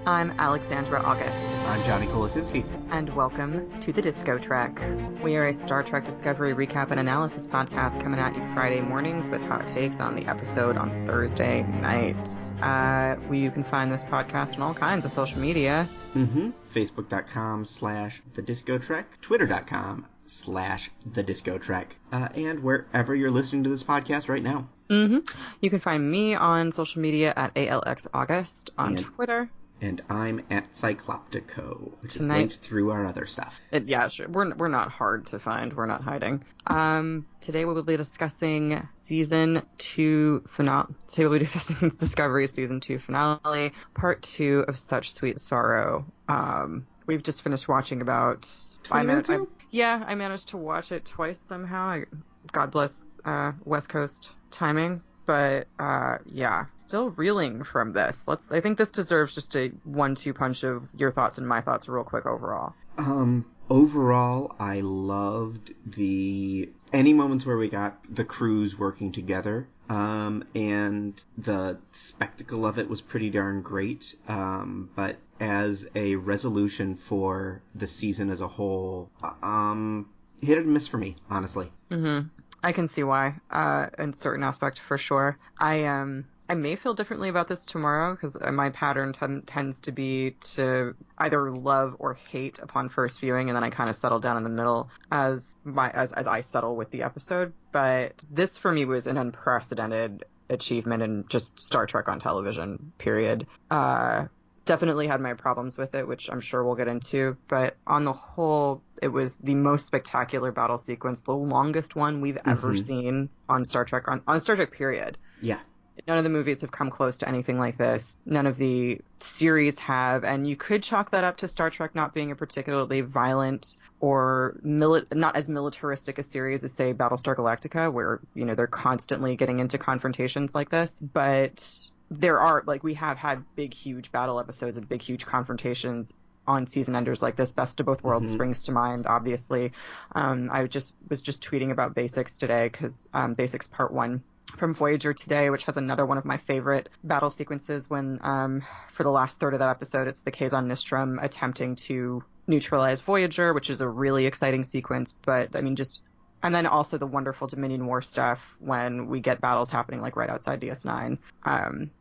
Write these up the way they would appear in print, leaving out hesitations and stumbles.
I'm Alexandra August. I'm Johnny Kolosinski. And welcome to the DiscoTrek. We are a Star Trek Discovery recap and analysis podcast coming at you Friday mornings with hot takes on the episode on Thursday nights. You can find this podcast on all kinds of social media. Facebook.com/thediscotrek, Twitter.com/thediscotrek, and wherever you're listening to this podcast right now. You can find me on social media at ALXAugust on Twitter. And I'm at Cycloptico, which is linked through our other stuff. Yeah, sure. We're not hard to find. We're not hiding. Today we will be discussing season 2 finale. Today we'll be discussing Discovery season 2 finale, part 2 of Such Sweet Sorrow. We've just finished watching about 5 minutes. I managed to watch it twice somehow. God bless West Coast timing. But, still reeling from this. I think this deserves just a 1-2 punch of your thoughts and my thoughts real quick overall. Overall, I loved any moments where we got the crews working together, and the spectacle of it was pretty darn great. But as a resolution for the season as a whole, hit and miss for me, honestly. I can see why, in certain aspects for sure. I may feel differently about this tomorrow because my pattern tends to be to either love or hate upon first viewing, and then I kind of settle down in the middle as I settle with the episode. But this for me was an unprecedented achievement in just Star Trek on television, period. Definitely had my problems with it, which I'm sure we'll get into, but on the whole, it was the most spectacular battle sequence, the longest one we've ever seen on Star Trek, on Star Trek, period. Yeah. None of the movies have come close to anything like this. None of the series have, and you could chalk that up to Star Trek not being a particularly violent or not as militaristic a series as, say, Battlestar Galactica, where, they're constantly getting into confrontations like this, but there are, we have had big, huge battle episodes and big, huge confrontations on season enders like this. Best of Both Worlds springs to mind, obviously. I was just tweeting about Basics today because Basics Part 1 from Voyager today, which has another one of my favorite battle sequences when, for the last third of that episode, it's the Kazon Nistrum attempting to neutralize Voyager, which is a really exciting sequence. But, and then also the wonderful Dominion War stuff when we get battles happening right outside DS9.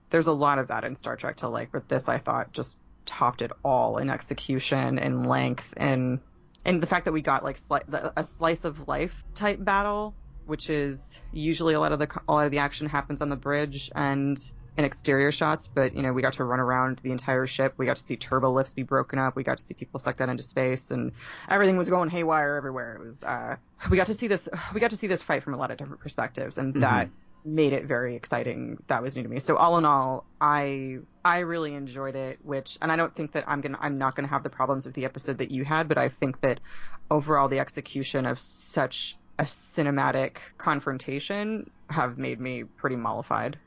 There's a lot of that in Star Trek to like, but this I thought just topped it all in execution and length and the fact that we got a slice of life type battle, which is usually a lot of the action happens on the bridge and in exterior shots, but we got to run around the entire ship. We got to see turbo lifts be broken up. We got to see people sucked out into space, and everything was going haywire everywhere. It was we got to see this fight from a lot of different perspectives, and that made it very exciting. That was new to me. So all in all, I really enjoyed it, and I don't think that I'm not gonna have the problems with the episode that you had, but I think that overall the execution of such a cinematic confrontation have made me pretty mollified.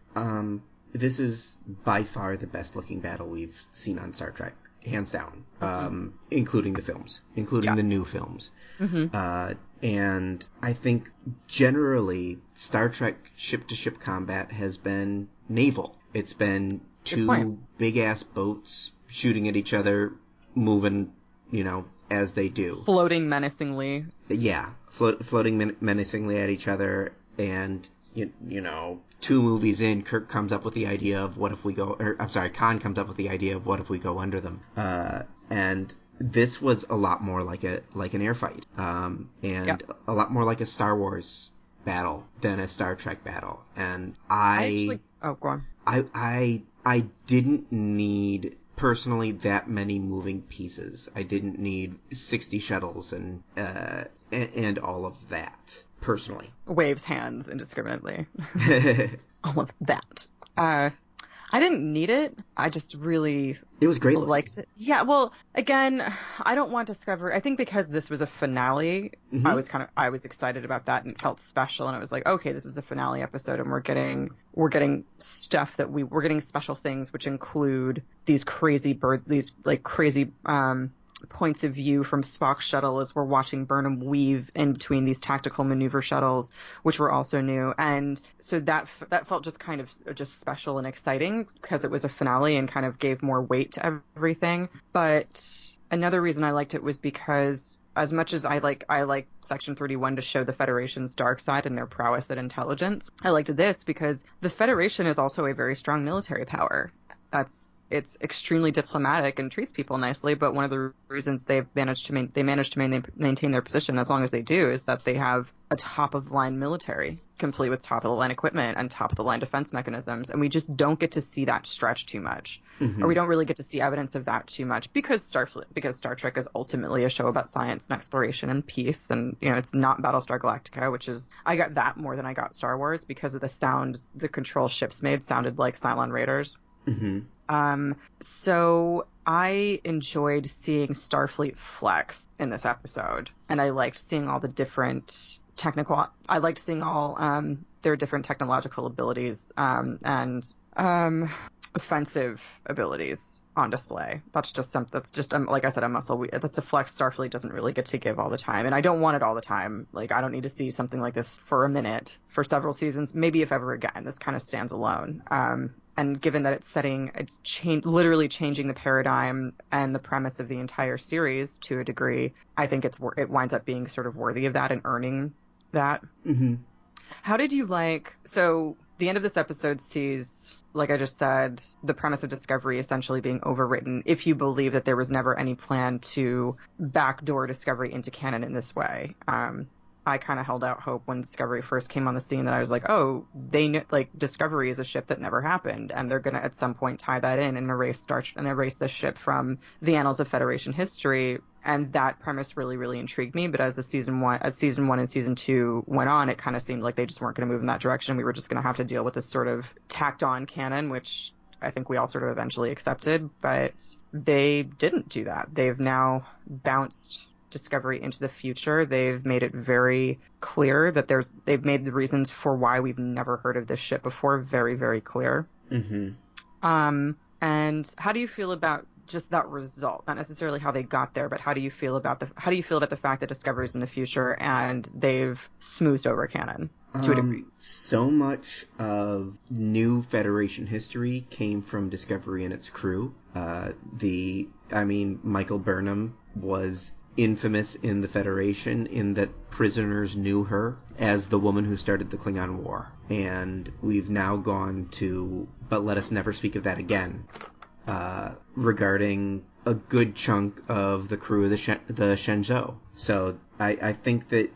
This is by far the best looking battle we've seen on Star Trek, hands down, including the films, the new films. And I think generally Star Trek ship-to-ship combat has been naval. It's been two big-ass boats shooting at each other, moving, as they do. Floating menacingly. Yeah, floating menacingly at each other, and, 2 movies in, Khan comes up with the idea of what if we go under them. And this was a lot more like an air fight, and a lot more like a Star Wars battle than a Star Trek battle. And go on. I didn't need personally that many moving pieces. I didn't need 60 shuttles and all of that. Personally, waves hands indiscriminately. All of that. I didn't need it. I just really it was great. Liked it. Yeah. Well, again, I don't want Discovery. I think because this was a finale, I was excited about that and felt special. And it was like, okay, this is a finale episode, and we're getting stuff we're getting special things, which include these crazy points of view from Spock's shuttle as we're watching Burnham weave in between these tactical maneuver shuttles, which were also new. And so that felt just kind of just special and exciting because it was a finale and kind of gave more weight to everything. But another reason I liked it was because as much as I like Section 31 to show the Federation's dark side and their prowess at intelligence, I liked this because the Federation is also a very strong military power. It's extremely diplomatic and treats people nicely, but one of the reasons they managed to maintain their position as long as they do is that they have a top-of-the-line military, complete with top-of-the-line equipment and top-of-the-line defense mechanisms, and we just don't get to see that stretch too much, or we don't really get to see evidence of that too much because Star Trek is ultimately a show about science and exploration and peace, and it's not Battlestar Galactica, which is I got that more than I got Star Wars because of the sound the control ships made sounded like Cylon Raiders. So I enjoyed seeing Starfleet flex in this episode, and I liked seeing all the different I liked seeing all their different technological abilities and offensive abilities on display. That's just like I said, a muscle. That's a flex Starfleet doesn't really get to give all the time, and I don't want it all the time. Like, I don't need to see something like this for a minute, for several seasons, maybe if ever again. This kind of stands alone. And given that it's literally changing the paradigm and the premise of the entire series to a degree, I think it winds up being sort of worthy of that and earning that. How did you so the end of this episode sees, like I just said, the premise of Discovery essentially being overwritten if you believe that there was never any plan to backdoor Discovery into canon in this way. I kind of held out hope when Discovery first came on the scene that I was like, oh, they knew, Discovery is a ship that never happened, and they're going to at some point tie that in and erase this ship from the annals of Federation history. And that premise really, really intrigued me. But as season one and season two went on, it kind of seemed like they just weren't going to move in that direction. We were just going to have to deal with this sort of tacked on canon, which I think we all sort of eventually accepted. But they didn't do that. They've now bounced Discovery into the future. They've made it very clear that they've made the reasons for why we've never heard of this ship before very, very clear. And how do you feel about just that result? Not necessarily how they got there, but how do you feel about the fact that Discovery's in the future and they've smoothed over canon to a degree? So much of new Federation history came from Discovery and its crew. Michael Burnham was infamous in the Federation in that prisoners knew her as the woman who started the Klingon War. And we've now gone to, but let us never speak of that again, regarding a good chunk of the crew of the Shenzhou. So I think that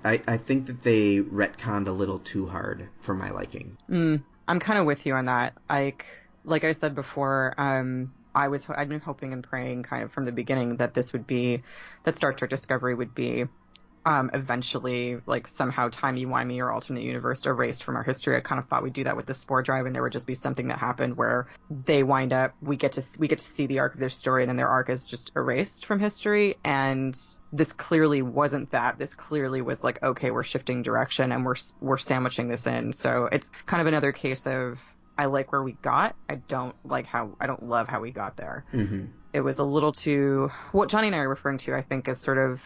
they retconned a little too hard for my liking. I'm kind of with you on that. Like I said before, I'd been hoping and praying kind of from the beginning that that Star Trek Discovery would be eventually somehow timey-wimey or alternate universe erased from our history. I kind of thought we'd do that with the Spore Drive, and there would just be something that happened where they wind up, we get to see the arc of their story, and then their arc is just erased from history. And this clearly wasn't that. This clearly was okay, we're shifting direction and we're sandwiching this in. So it's kind of another case of, I like where we got. I don't love how we got there. It was a little too, what Johnny and I are referring to, I think, is sort of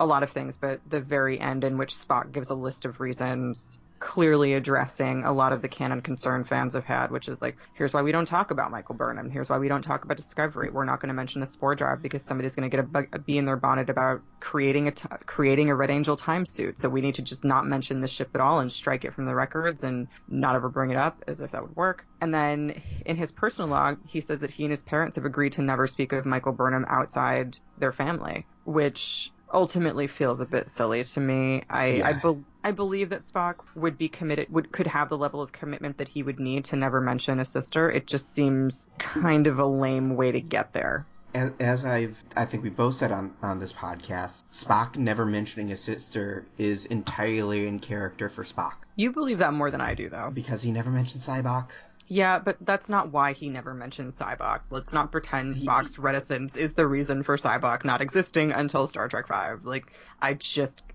a lot of things, but the very end in which Spock gives a list of reasons clearly addressing a lot of the canon concern fans have had, which is here's why we don't talk about Michael Burnham. Here's why we don't talk about Discovery. We're not going to mention the Spore Drive because somebody's going to get a bee in their bonnet about creating a Red Angel time suit. So we need to just not mention this ship at all and strike it from the records and not ever bring it up, as if that would work. And then in his personal log, he says that he and his parents have agreed to never speak of Michael Burnham outside their family, which ultimately feels a bit silly to me. I believe that Spock would be committed, could have the level of commitment that he would need to never mention a sister. It just seems kind of a lame way to get there. As I think we both said on this podcast, Spock never mentioning a sister is entirely in character for Spock. You believe that more than I do, though. Because he never mentioned Sybok. Yeah, but that's not why he never mentioned Sybok. Let's not pretend Spock's reticence is the reason for Sybok not existing until Star Trek V.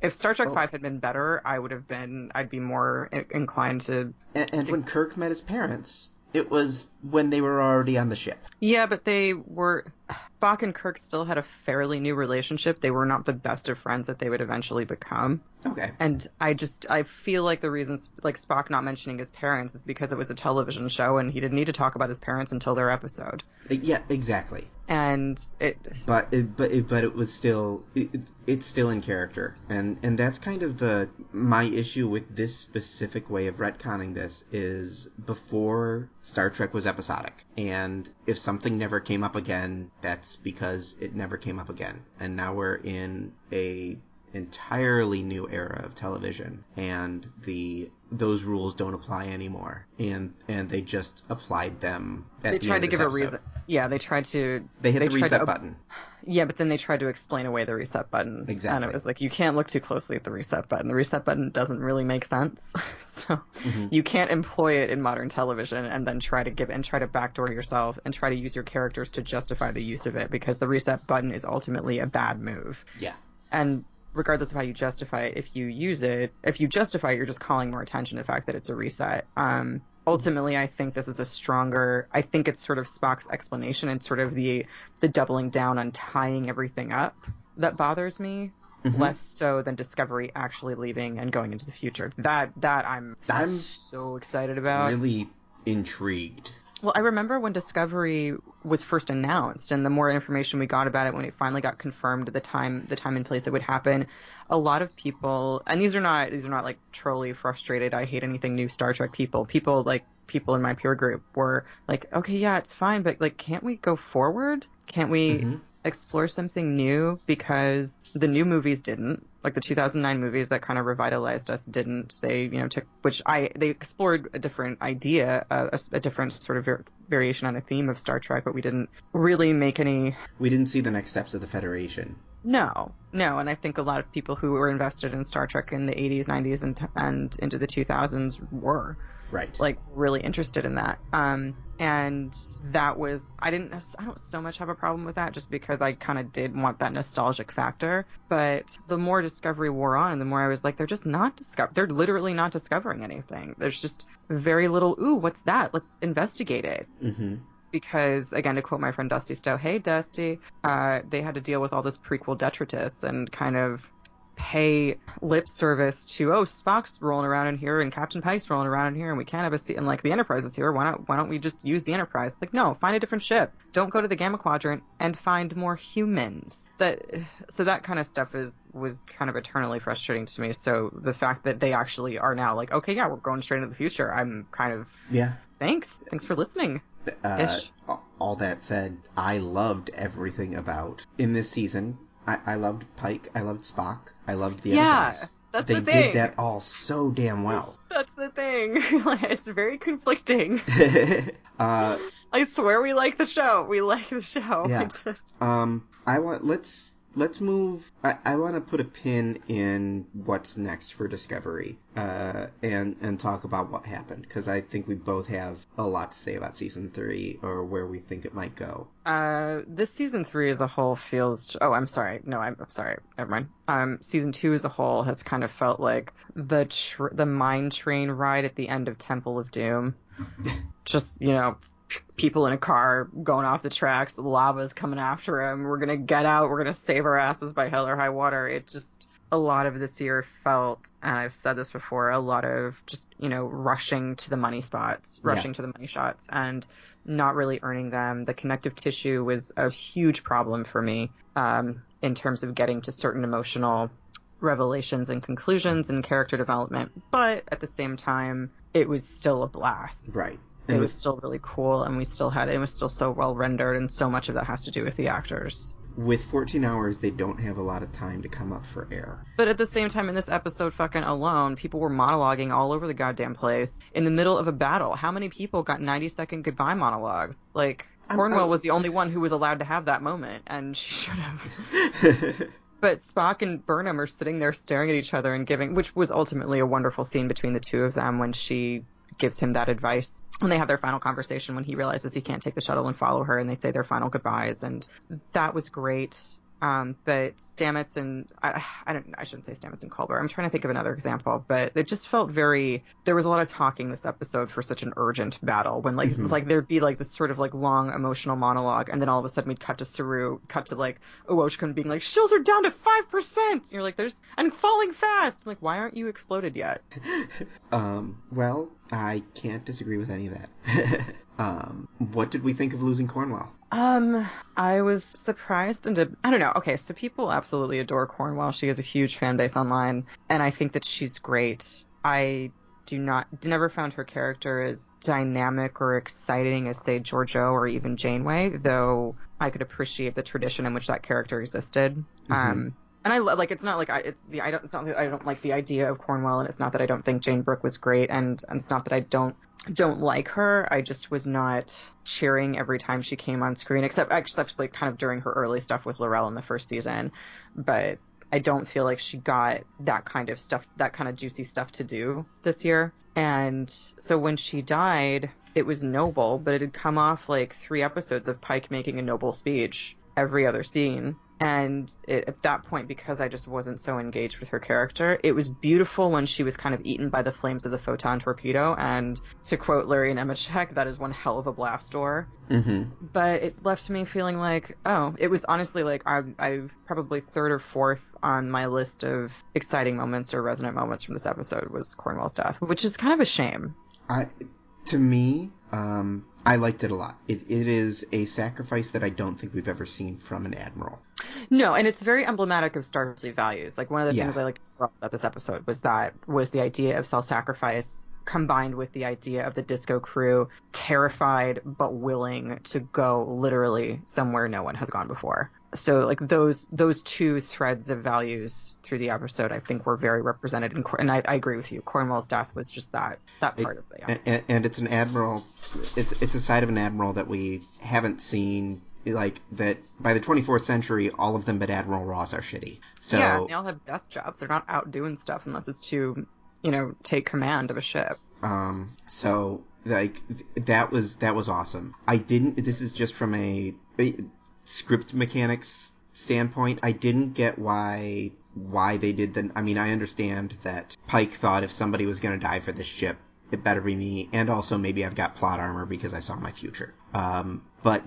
If Star Trek V had been better, I'd be more inclined to... And when Kirk met his parents, It was when they were already on the ship. Yeah, but Spock and Kirk still had a fairly new relationship. They were not the best of friends that they would eventually become. Okay. And I feel like the reasons, like Spock not mentioning his parents, is because it was a television show and he didn't need to talk about his parents until their episode. Yeah, exactly. And but it was still it's still in character, and that's kind of my issue with this specific way of retconning this. Is before Star Trek was episodic, and if something never came up again, that's because it never came up again. And now we're in a entirely new era of television, and those rules don't apply anymore, and they just applied them at they the tried end to of give this a episode. reason. Yeah, they hit the reset button. Yeah, but then they tried to explain away the reset button. Exactly. And it was like, you can't look too closely at the reset button. The reset button doesn't really make sense. So you can't employ it in modern television and then try to backdoor yourself and try to use your characters to justify the use of it, because the reset button is ultimately a bad move. Yeah. And regardless of how you justify it, if you justify it, you're just calling more attention to the fact that it's a reset. Ultimately, I think this is I think it's sort of Spock's explanation and sort of the doubling down on tying everything up that bothers me, less so than Discovery actually leaving and going into the future. That I'm so excited about. Really intrigued. Well, I remember when Discovery was first announced, and the more information we got about it, when it finally got confirmed, the time and place it would happen, a lot of people, and these are not like trolly, frustrated, I hate anything new Star Trek people in my peer group were like, okay, yeah, it's fine, but like, can't we go forward? Can't we explore something new? Because the new movies didn't. Like the 2009 movies that kind of revitalized us didn't. They, they explored a different idea, a different sort of variation on a theme of Star Trek, but we didn't really make any. We didn't see the next steps of the Federation. No, and I think a lot of people who were invested in Star Trek in the 80s, 90s, and into the 2000s were. Right. Like, really interested in that. And that was, I don't so much have a problem with that, just because I kind of did want that nostalgic factor. But the more Discovery wore on, the more I was like, they're literally not discovering anything. There's just very little, ooh, what's that? Let's investigate it. Mm-hmm. Because, again, to quote my friend Dusty Stowe, hey, Dusty, they had to deal with all this prequel detritus and kind of pay lip service to, Spock's rolling around in here and Captain Pike's rolling around in here and we can't have a seat, and like the Enterprise is here, why don't we just use the Enterprise? Like, no, find a different ship. Don't go to the Gamma Quadrant and find more humans. So that kind of stuff was kind of eternally frustrating to me. So the fact that they actually are now like, okay, yeah, we're going straight into the future, I'm kind of, thanks for listening. All that said, I loved everything about in this season. I loved Pike. I loved Spock. I loved the Enterprise. That's they the thing. did that all so damn well. That's the thing. It's very conflicting. I swear we like the show. Yeah. Let's move. I want to put a pin in what's next for Discovery, and talk about what happened, because I think we both have a lot to say about season 3 or where we think it might go. This season 3 as a whole feels. Oh, I'm sorry. No, I'm sorry. Never mind. Season 2 as a whole has kind of felt like the mine train ride at the end of Temple of Doom. Just, people in a car going off the tracks, the lava's coming after him, we're gonna get out, we're gonna save our asses by hell or high water. It just, a lot of this year felt, and I've said this before, a lot of just, rushing to the money spots, to the money shots, and not really earning them. The connective tissue was a huge problem for me, in terms of getting to certain emotional revelations and conclusions and character development, but at the same time, it was still a blast. Right. It was still really cool, and it was still so well rendered, and so much of that has to do with the actors. With 14 hours, they don't have a lot of time to come up for air. But at the same time, in this episode fucking alone, people were monologuing all over the goddamn place in the middle of a battle. How many people got 90-second goodbye monologues? Like, Cornwell was the only one who was allowed to have that moment, and she should have. But Spock and Burnham are sitting there staring at each other and which was ultimately a wonderful scene between the two of them when she gives him that advice. When they have their final conversation, when he realizes he can't take the shuttle and follow her, and they say their final goodbyes, and that was great. But Stamets and I shouldn't say Stamets and Culber. I'm trying to think of another example, but it just felt there was a lot of talking this episode for such an urgent battle when like, it was like there'd be like this sort of like long emotional monologue, and then all of a sudden we'd cut to like Owochkin being like, shields are down to 5%. And you're like, and falling fast. I'm like, why aren't you exploded yet? Well, I can't disagree with any of that. What did we think of losing Cornwell? I was surprised and I don't know. Okay, so people absolutely adore Cornwell. She has a huge fan base online, and I think that she's great. I never found her character as dynamic or exciting as, say, Georgiou or even Janeway, though I could appreciate the tradition in which that character existed. And I like, it's not like it's not that I don't like the idea of Cornwell, and it's not that I don't think Jane Brooke was great, and it's not that I don't like her. I just was not cheering every time she came on screen, except like kind of during her early stuff with Laurel in the first season. But I don't feel like she got that kind of stuff, that kind of juicy stuff to do this year. And so when she died, it was noble, but it had come off like 3 episodes of Pike making a noble speech every other scene. And at that point, because I just wasn't so engaged with her character, it was beautiful when she was kind of eaten by the flames of the photon torpedo. And to quote Larry Nemeczek, that is one hell of a blast door. But it left me feeling like, it was honestly like I've probably 3rd or 4th on my list of exciting moments or resonant moments from this episode was Cornwell's death, which is kind of a shame. To me, I liked it a lot. It is a sacrifice that I don't think we've ever seen from an admiral. No, and it's very emblematic of Starfleet values. Like, one of the things I liked about this episode was the idea of self-sacrifice combined with the idea of the disco crew terrified but willing to go literally somewhere no one has gone before. So like those 2 threads of values through the episode, I think, were very represented. And I agree with you. Cornwell's death was just that part of it. And it's an admiral. It's a side of an admiral that we haven't seen. Like that by the 24th century, all of them but Admiral Ross are shitty. So yeah, they all have desk jobs. They're not out doing stuff unless it's to, take command of a ship. So like that was awesome. This is just from a script mechanics standpoint. I didn't get why they did I mean, I understand that Pike thought if somebody was going to die for this ship, it better be me, and also maybe I've got plot armor because I saw my future. But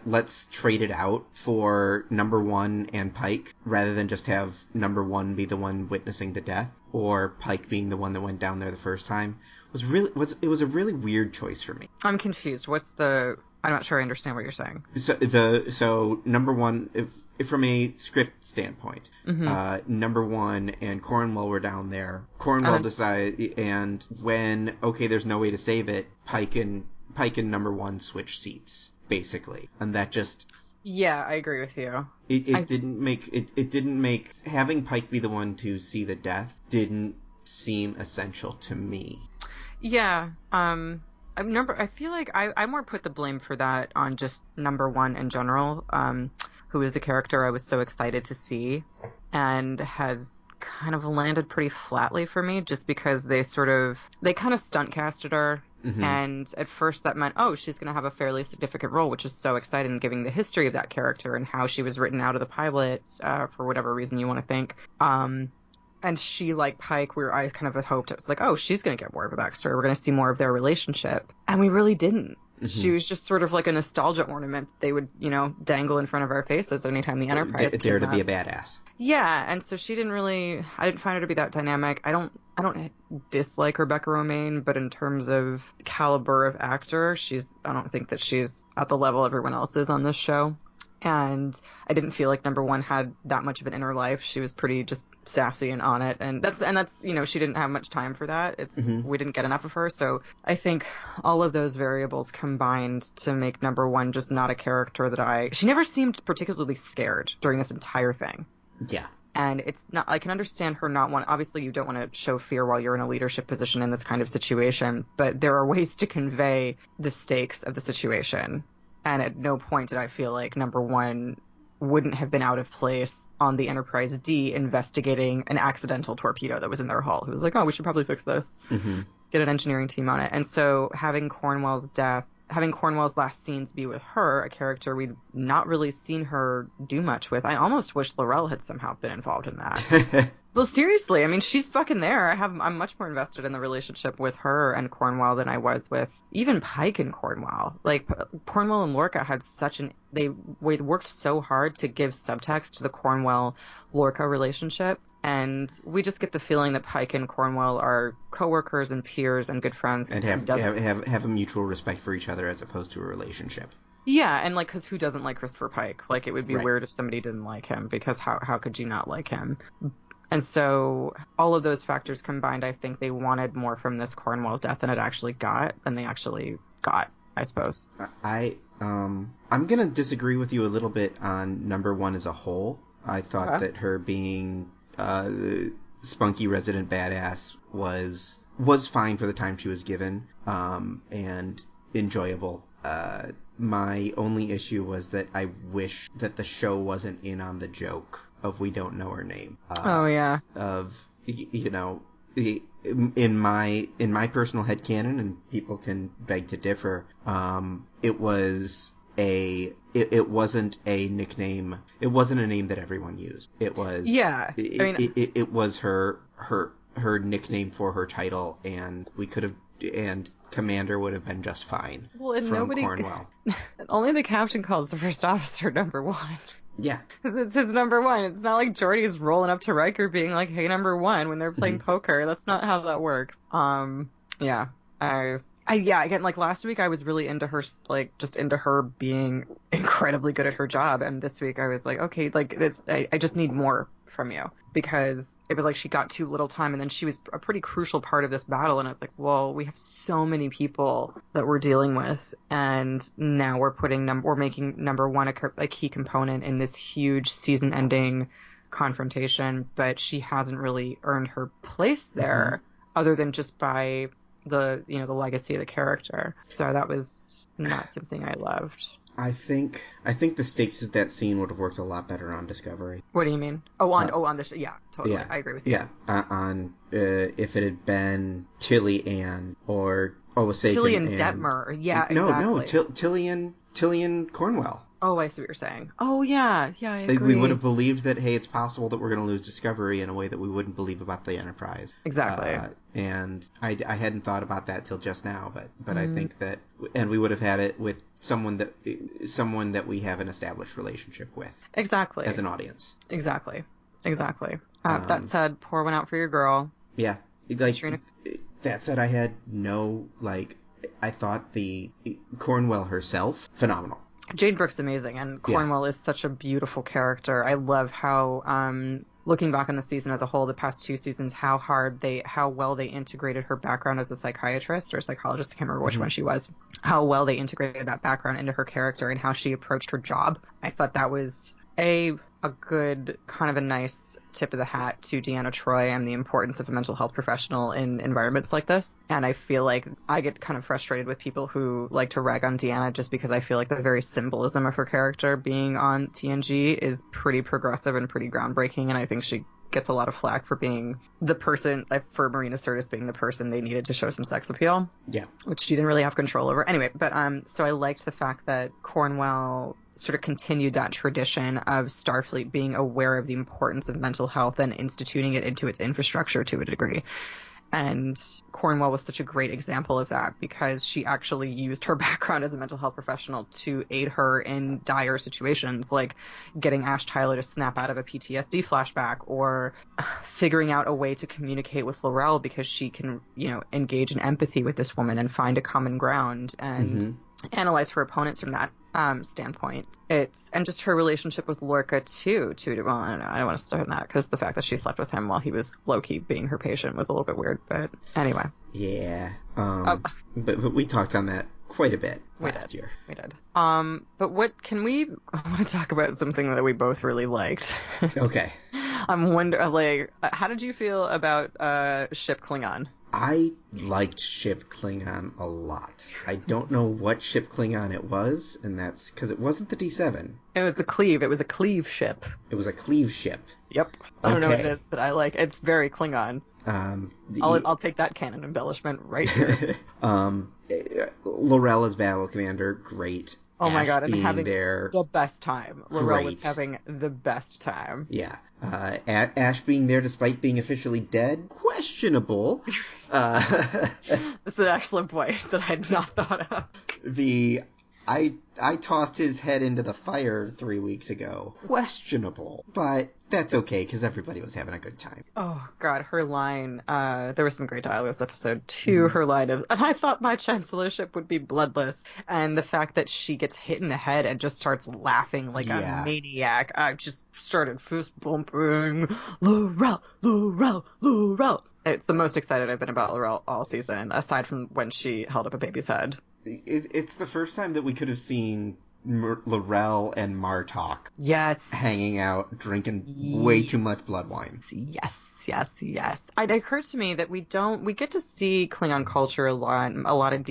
let's trade it out for number 1 and Pike, rather than just have number 1 be the one witnessing the death, or Pike being the one that went down there the first time. It was a really weird choice for me. I'm confused. I'm not sure I understand what you're saying. So number 1, if from a script standpoint, number 1 and Cornwell were down there. Cornwell decided, and when there's no way to save it, Pike and number 1 switch seats basically, and that just. Yeah, I agree with you. It didn't make having Pike be the one to see the death didn't seem essential to me. Yeah. I feel like I more put the blame for that on just number 1 in general, who is a character I was so excited to see and has kind of landed pretty flatly for me, just because they kind of stunt casted her. And at first that meant, she's going to have a fairly significant role, which is so exciting, given the history of that character and how she was written out of the pilot, for whatever reason you want to think. And she, like Pike, I kind of had hoped, it was like, she's going to get more of a backstory. We're going to see more of their relationship. And we really didn't. She was just sort of like a nostalgia ornament they would, dangle in front of our faces anytime the Enterprise came there to up. be a badass. Yeah, and so I didn't find her to be that dynamic. I don't dislike Rebecca Romaine, but in terms of caliber of actor, I don't think that she's at the level everyone else is on this show. And I didn't feel like number 1 had that much of an inner life. She was pretty just sassy and on it. And that's she didn't have much time for that. We didn't get enough of her. So I think all of those variables combined to make number 1 just not a character she never seemed particularly scared during this entire thing. Yeah. And it's not, I can understand her not obviously you don't want to show fear while you're in a leadership position in this kind of situation, but there are ways to convey the stakes of the situation. And at no point did I feel like number 1 wouldn't have been out of place on the Enterprise D investigating an accidental torpedo that was in their hull. Who was like, we should probably fix this. Get an engineering team on it. And so having Cornwell's death having Cornwell's last scenes be with her, a character we'd not really seen her do much with. I almost wish Laurel had somehow been involved in that. Well, seriously, I mean, she's fucking there. I'm much more invested in the relationship with her and Cornwell than I was with even Pike and Cornwell. Like, Cornwell and Lorca had they worked so hard to give subtext to the Cornwell-Lorca relationship. And we just get the feeling that Pike and Cornwell are coworkers and peers and good friends. And have a mutual respect for each other as opposed to a relationship. Yeah, and like, because who doesn't like Christopher Pike? Like, it would be right. weird if somebody didn't like him, because how could you not like him? And so all of those factors combined, I think they wanted more from this Cornwell death than they actually got, I suppose. I'm gonna disagree with you a little bit on number one as a whole. I thought that her being spunky resident badass was fine for the time she was given, and enjoyable. My only issue was that I wish that the show wasn't in on the joke of we don't know her name. Of, you know, in my personal headcanon, and people can beg to differ, it wasn't a nickname. It wasn't a name that everyone used. It was it was her nickname for her title, and and Commander would have been just fine. Well, and from Cornwell. Only the captain calls the first officer number one. Yeah. It's his number one. It's not like Geordi's rolling up to Riker being like, hey, number one, when they're playing poker. That's not how that works. Yeah. Again, like last week I was really into her, like just into her being incredibly good at her job. And this week I was like, okay, like I just need more from you, because it was like she got too little time, and then she was a pretty crucial part of this battle, and it's like, well, we have so many people that we're dealing with, and now we're making number one a key component in this huge season-ending confrontation, but she hasn't really earned her place there, other than just by the legacy of the character. So that was not something I loved. I think the stakes of that scene would have worked a lot better on Discovery. What do you mean? On the show. Yeah, totally. Yeah, I agree with you. Yeah, if it had been Tilly Ann or Tilly and Detmer. Yeah, exactly. Tilly and Cornwell. Oh, I see what you're saying. Oh, yeah, I agree. We would have believed that, hey, it's possible that we're going to lose Discovery in a way that we wouldn't believe about the Enterprise. Exactly. And I hadn't thought about that till just now, but I think that, and we would have had it with someone that we have an established relationship with. Exactly. As an audience. Exactly. That said, pour one out for your girl. Yeah. Like, that said, I had I thought the Cornwell herself, phenomenal. Jane Brooks amazing, and Cornwell is such a beautiful character. I love how, looking back on the season as a whole, the past two seasons, how well they integrated her background as a psychiatrist or a psychologist, I can't remember which one she was, how well they integrated that background into her character and how she approached her job. I thought that was a good, kind of a nice tip of the hat to Deanna Troi and the importance of a mental health professional in environments like this. And I feel like I get kind of frustrated with people who like to rag on Deanna just because I feel like the very symbolism of her character being on TNG is pretty progressive and pretty groundbreaking, and I think she gets a lot of flack for being the person, for Marina Sirtis being the person they needed to show some sex appeal. Yeah. Which she didn't really have control over. Anyway, but so I liked the fact that Cornwell sort of continued that tradition of Starfleet being aware of the importance of mental health and instituting it into its infrastructure to a degree. And Cornwell was such a great example of that because she actually used her background as a mental health professional to aid her in dire situations, like getting Ash Tyler to snap out of a PTSD flashback, or figuring out a way to communicate with Laurel because she can, engage in empathy with this woman and find a common ground and analyze her opponents from that standpoint. And just her relationship with Lorca too. Well, I don't know. I don't want to start on that because the fact that she slept with him while he was low-key being her patient was a little bit weird. But anyway. Yeah. But we talked on that quite a bit last year. We did. But I want to talk about something that we both really liked. Okay. I'm wondering, how did you feel about Ship Klingon? I liked Ship Klingon a lot. I don't know what Ship Klingon it was, and that's because it wasn't the D7. It was a Cleve. It was a Cleve ship. It was a Cleve ship. Yep. I don't know what it is, but I like it. It's very Klingon. I'll take that canon embellishment right here. Lorella's battle commander, great. Oh my Ash god, and having there, the best time. Lorel was having the best time. Yeah. Ash being there despite being officially dead, questionable. That's an excellent point that I had not thought of. I tossed his head into the fire 3 weeks ago. Questionable. But that's okay, because everybody was having a good time. Oh, God, her line, there was some great dialogue this episode, too. Her line of, and I thought my chancellorship would be bloodless. And the fact that she gets hit in the head and just starts laughing like a maniac. I just started fist bumping. Laurel, Laurel, Laurel. It's the most excited I've been about Laurel all season, aside from when she held up a baby's head. It's the first time that we could have seen Laurel and Martok hanging out, drinking way too much blood wine. Yes. It occurred to me that we get to see Klingon culture a lot in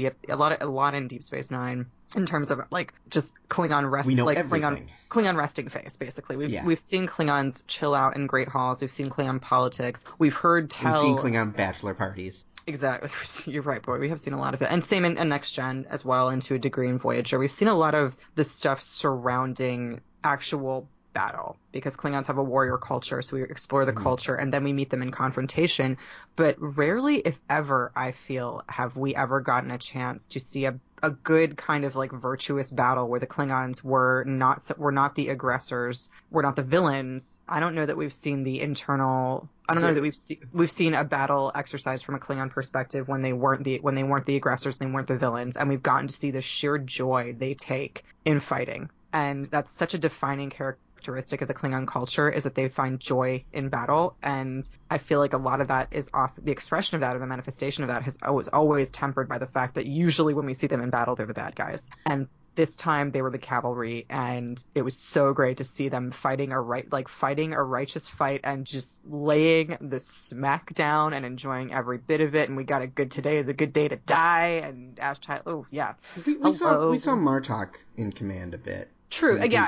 Deep Space Nine in terms of like just Klingon rest, we know like everything. Klingon resting face. Basically, we've seen Klingons chill out in great halls. We've seen Klingon politics. We've seen Klingon bachelor parties. Exactly. You're right, boy. We have seen a lot of it. And same in Next Gen as well, and to a degree in Voyager. We've seen a lot of the stuff surrounding actual battle, because Klingons have a warrior culture, so we explore the culture, and then we meet them in confrontation. But rarely, if ever, I feel, have we ever gotten a chance to see a good kind of like virtuous battle where the Klingons were not the aggressors, were not the villains. I don't know that we've seen the internal. I don't know that we've seen a battle exercise from a Klingon perspective when they weren't the aggressors, they weren't the villains, and we've gotten to see the sheer joy they take in fighting. And that's such a defining characteristic of the Klingon culture, is that they find joy in battle. And I feel like a lot of that is the expression of that, or the manifestation of that, has always tempered by the fact that usually when we see them in battle, they're the bad guys. And this time they were the cavalry, and it was so great to see them fighting a righteous fight and just laying the smack down and enjoying every bit of it. And we got a good today is a good day to die. And Ash Tyler, oh yeah, we saw Martok in command a bit. True. Yeah,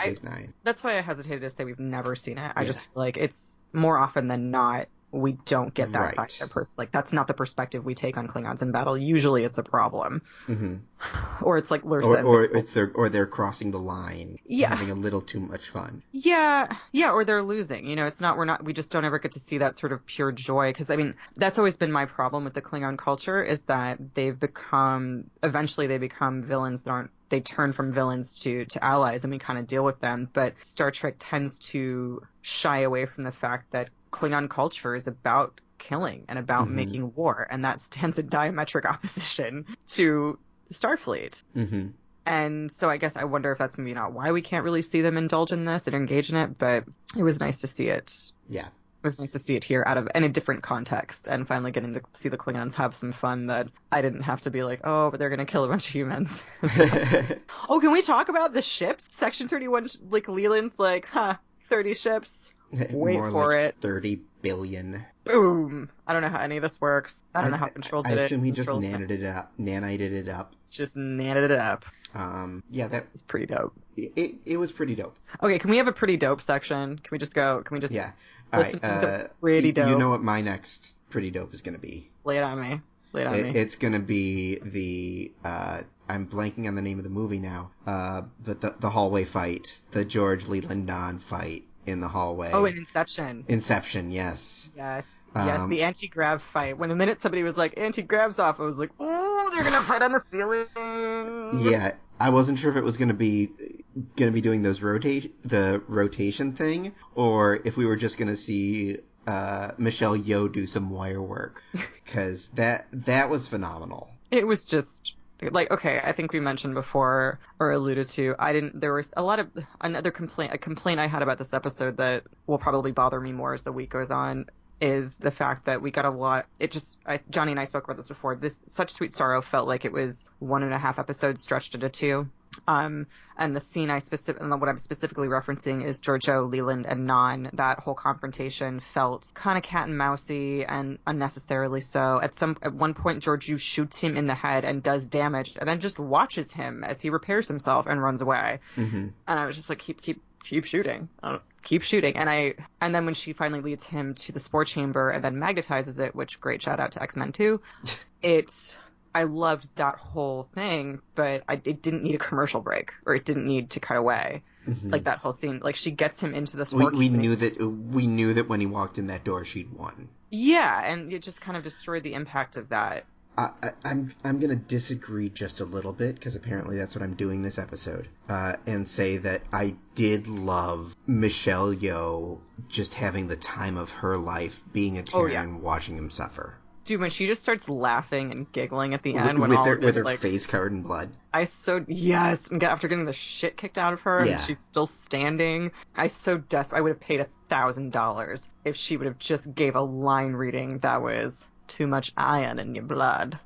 that's why I hesitated to say we've never seen it. I just feel like it's more often than not we don't get that side of person. Like, that's not the perspective we take on Klingons in battle. Usually it's a problem. Mm-hmm. Or it's like Lursa. Or they're crossing the line. Yeah. Having a little too much fun. Yeah. Yeah. Or they're losing. You know, we just don't ever get to see that sort of pure joy. Cause I mean, that's always been my problem with the Klingon culture, is that eventually they become villains that they turn from villains to allies, and we kind of deal with them. But Star Trek tends to shy away from the fact that Klingon culture is about killing and about making war, and that stands in diametric opposition to Starfleet. Mm-hmm. And so I guess I wonder if that's maybe not why we can't really see them indulge in this and engage in it, but it was nice to see it. Yeah. It was nice to see it here in a different context, and finally getting to see the Klingons have some fun that I didn't have to be like, oh, but they're going to kill a bunch of humans. Oh, can we talk about the ships? Section 31, like, Leland's like, 30 ships. Wait More for like it. 30 billion. Boom. I don't know how any of this works. I don't know how Control did it. I assume he just nanited it up. Just nanted it up. Yeah, that was pretty dope. It was pretty dope. Okay, can we have a pretty dope section? Can we just yeah. All right, pretty dope. You know what my next pretty dope is going to be. Lay it on me. It's going to be the I'm blanking on the name of the movie now. But the hallway fight, the George Leland Don fight in the hallway. Oh, in Inception. Inception, yes. Yeah. Yes, the anti-grav fight. When the minute somebody was like, anti-grav's off, I was like, ooh, they're gonna fight on the ceiling. Yeah, I wasn't sure if it was gonna be doing those the rotation thing, or if we were just gonna see Michelle Yeoh do some wire work, because that was phenomenal. It was just like, okay, I think we mentioned before or alluded to, there was a complaint I had about this episode that will probably bother me more as the week goes on, is the fact that we got a lot. Johnny and I spoke about this before. This Such Sweet Sorrow felt like it was 1.5 episodes stretched into 2. And the scene and what I'm specifically referencing is Giorgio, Leland, and Non. That whole confrontation felt kind of cat and mousey and unnecessarily so. At one point, Giorgio shoots him in the head and does damage, and then just watches him as he repairs himself and runs away. And I was just like, keep shooting. Keep shooting. And then when she finally leads him to the spore chamber and then magnetizes it, which great shout out to X-Men 2, I loved that whole thing, but it didn't need a commercial break, or it didn't need to cut away. Like that whole scene, like she gets him into the spore. We knew that when he walked in that door, she'd won. Yeah, and it just kind of destroyed the impact of that. I'm gonna disagree just a little bit, because apparently that's what I'm doing this episode, and say that I did love Michelle Yeoh just having the time of her life being a Tyrion, watching him suffer. Dude, when she just starts laughing and giggling at the end, with her face covered in blood. After getting the shit kicked out of her, and she's still standing. I would have paid $1,000 if she would have just gave a line reading that was too much iron in your blood.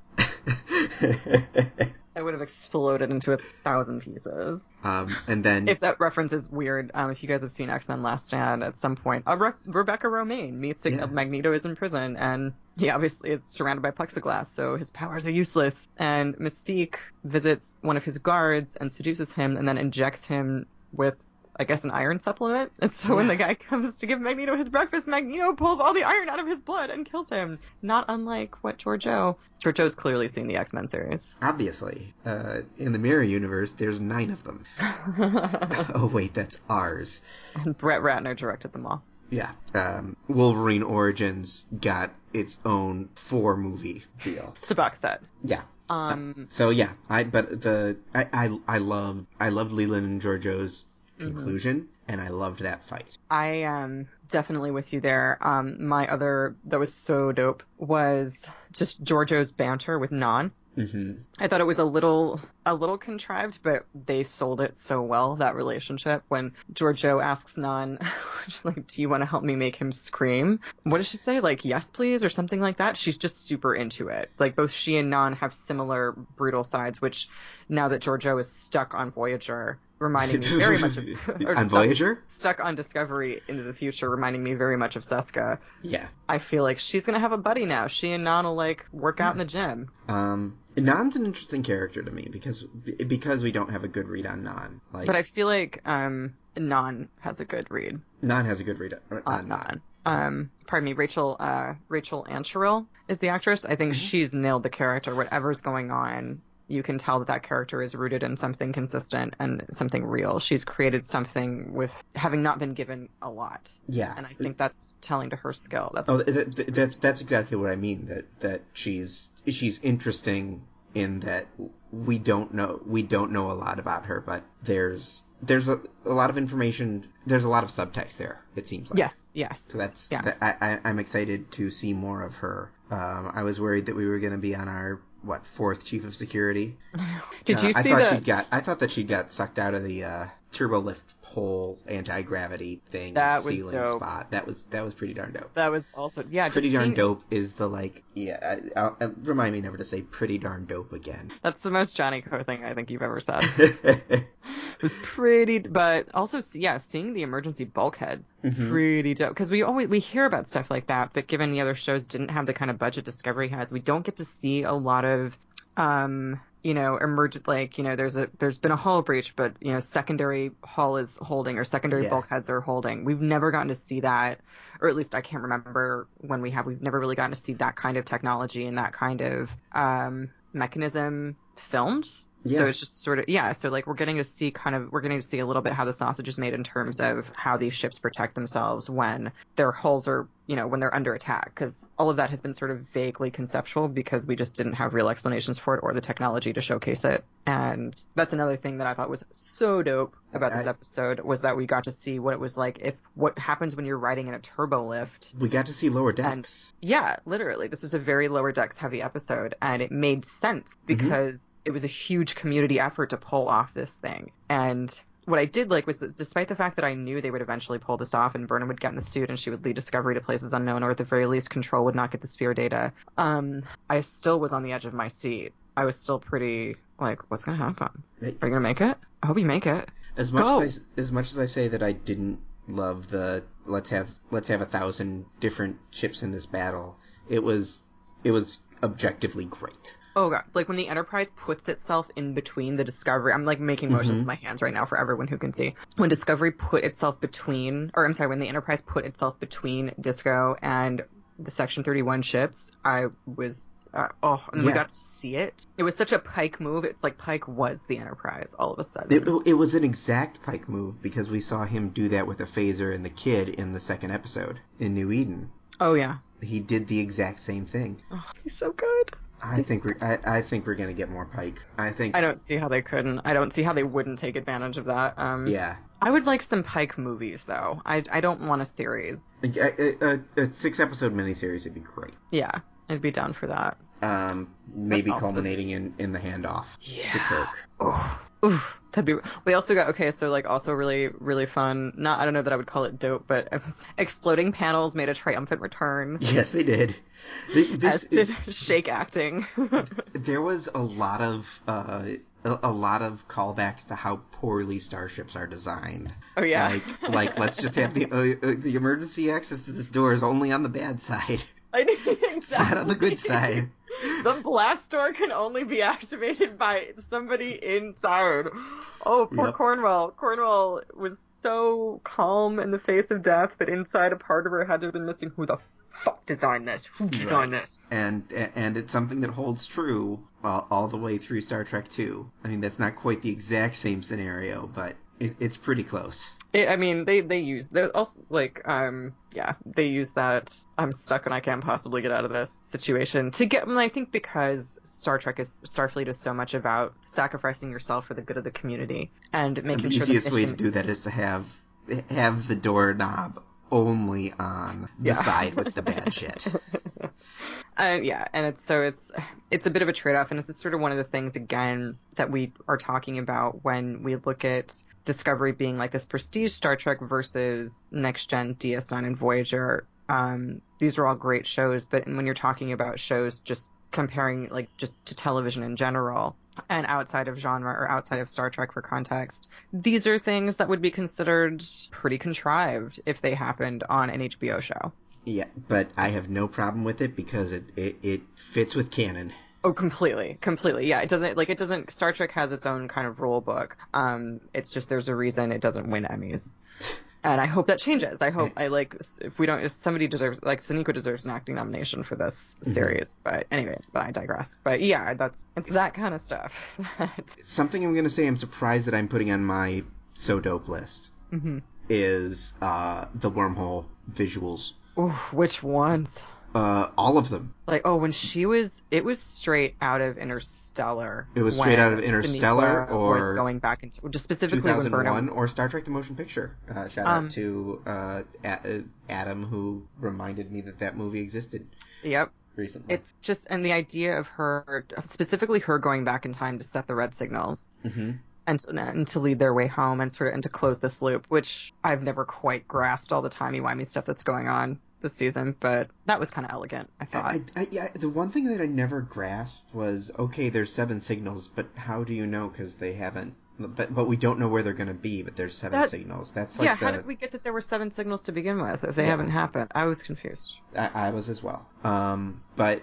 I would have exploded into 1,000 pieces. And then, if that reference is weird, if you guys have seen X-Men Last Stand, at some point, Rebecca Romijn meets Magneto is in prison, and he obviously is surrounded by plexiglass, so his powers are useless. And Mystique visits one of his guards and seduces him, and then injects him with, I guess, an iron supplement. And so when the guy comes to give Magneto his breakfast, Magneto pulls all the iron out of his blood and kills him. Not unlike what Giorgio's clearly seen the X-Men series. Obviously. In the Mirror Universe, there's 9 of them. Oh, wait, that's ours. And Brett Ratner directed them all. Yeah. Wolverine Origins got its own 4-movie deal. It's a box set. Yeah. I loved Leland and Giorgio's conclusion, and I loved that fight. I am definitely with you there. My other that was so dope was just Giorgio's banter with Non. I thought it was a little contrived, but they sold it so well, that relationship. When Giorgio asks Non, like, do you want to help me make him scream? What does she say? Like, yes, please, or something like that? She's just super into it. Like, both she and Non have similar brutal sides, which now that Giorgio is stuck on Voyager, reminding me very much of... on Voyager? Stuck on Discovery into the future, reminding me very much of Seska. Yeah. I feel like she's going to have a buddy now. She and Non will, like, work out in the gym. Non's an interesting character to me, because we don't have a good read on Non. Like, but I feel like Non has a good read. Non has a good read on Non. Pardon me, Rachel Ancheril is the actress. I think she's nailed the character. Whatever's going on, you can tell that character is rooted in something consistent and something real. She's created something with having not been given a lot. Yeah. And I think that's telling to her skill. That's exactly what I mean, that she's interesting in that we don't know a lot about her, but there's a lot of information, there's a lot of subtext there, it seems like. Yes. So I'm excited to see more of her. I was worried that we were going to be on our 4th chief of security. Did you see I thought that she got sucked out of the turbo lift pole anti-gravity thing, that ceiling was dope. spot. That was pretty darn dope. That was also pretty darn dope is the remind me never to say pretty darn dope again. That's the most Johnny Co thing I think you've ever said. It was pretty, but also seeing the emergency bulkheads, pretty dope, because we hear about stuff like that, but given the other shows didn't have the kind of budget Discovery has, we don't get to see a lot of emergent, there's been a hull breach, but secondary hull is holding, or secondary bulkheads are holding. We've never gotten to see that, or at least I can't remember when we've never really gotten to see that kind of technology and that kind of mechanism filmed. Yeah. So it's just sort of, so we're getting to see a little bit how the sausage is made in terms of how these ships protect themselves when their hulls are, when they're under attack, because all of that has been sort of vaguely conceptual because we just didn't have real explanations for it or the technology to showcase it. And that's another thing that I thought was so dope about this episode, was that we got to see what it was like, what happens when you're riding in a turbo lift. We got to see lower decks. And, literally, this was a very lower decks heavy episode, and it made sense because it was a huge community effort to pull off this thing. And what I did like was that despite the fact that I knew they would eventually pull this off and Burnham would get in the suit and she would lead Discovery to places unknown, or at the very least Control would not get the sphere data, I still was on the edge of my seat. I was still pretty like, what's going to happen? Are you going to make it? I hope you make it. As much as I say that I didn't love the let's have 1,000 different ships in this battle, it was objectively great. Oh god, like when the Enterprise puts itself in between the Discovery, I'm like making motions with my hands right now for everyone who can see. When Discovery put itself between, or I'm sorry, when the Enterprise put itself between Disco and the Section 31 ships, I was, we got to see it. It was such a Pike move. It's like Pike was the Enterprise all of a sudden. It was an exact Pike move because we saw him do that with a phaser and the kid in the second episode in New Eden. Oh yeah. He did the exact same thing. Oh, he's so good. I think we're gonna get more Pike. I don't see how they couldn't. I don't see how they wouldn't take advantage of that. Yeah. I would like some Pike movies though. I don't want a series. A 6-episode miniseries would be great. Yeah, I'd be down for that. Maybe culminating in the handoff to Kirk. Ooh, that'd be. We also got so like also really really fun. I don't know that I would call it dope, but exploding panels made a triumphant return. Yes, they did. As did shake acting. There was a lot of callbacks to how poorly starships are designed. Oh yeah. Like let's just have the emergency access to this door is only on the bad side. I know, exactly. It's not on the good side. The blast door can only be activated by somebody inside. Oh, poor Cornwell. Cornwell was so calm in the face of death, but inside a part of her had to have been missing. Who the fuck designed this? Who designed this? And it's something that holds true all the way through Star Trek 2. I mean, that's not quite the exact same scenario, but it's pretty close. They use they use that I'm stuck and I can't possibly get out of this situation to get. I think because Starfleet is so much about sacrificing yourself for the good of the community and making sure the easiest way to do that is to have the doorknob only on the side with the bad shit. And it's a bit of a trade-off, and it's sort of one of the things again that we are talking about when we look at Discovery being like this prestige Star Trek versus Next Gen, DS9, and Voyager. These are all great shows, but when you're talking about shows just comparing like just to television in general and outside of genre or outside of Star Trek for context, these are things that would be considered pretty contrived if they happened on an HBO show. Yeah, but I have no problem with it because it fits with canon. Oh, completely. Yeah, it doesn't, Star Trek has its own kind of rule book. It's just there's a reason it doesn't win Emmys. And I hope that changes. If somebody deserves, like, Sonequa deserves an acting nomination for this series. But anyway, I digress. But yeah, it's that kind of stuff. Something I'm going to say I'm surprised that I'm putting on my so dope list is the wormhole visuals. Ooh, which ones? All of them. Like, when it was straight out of Interstellar. It was straight out of Interstellar, or going back into just specifically 2001, or Star Trek: The Motion Picture. Shout out to Adam, who reminded me that movie existed. Yep. Recently. It's just, and the idea of her, specifically her going back in time to set the red signals. And to lead their way home and to close this loop, which I've never quite grasped all the timey-wimey stuff that's going on this season, but that was kind of elegant, I thought. The one thing that I never grasped was, okay, there's 7 signals, but how do you know? Because they haven't, but we don't know where they're going to be, but there's 7 signals. That's like how did we get that there were 7 signals to begin with if they haven't happened? I was confused. I was as well. But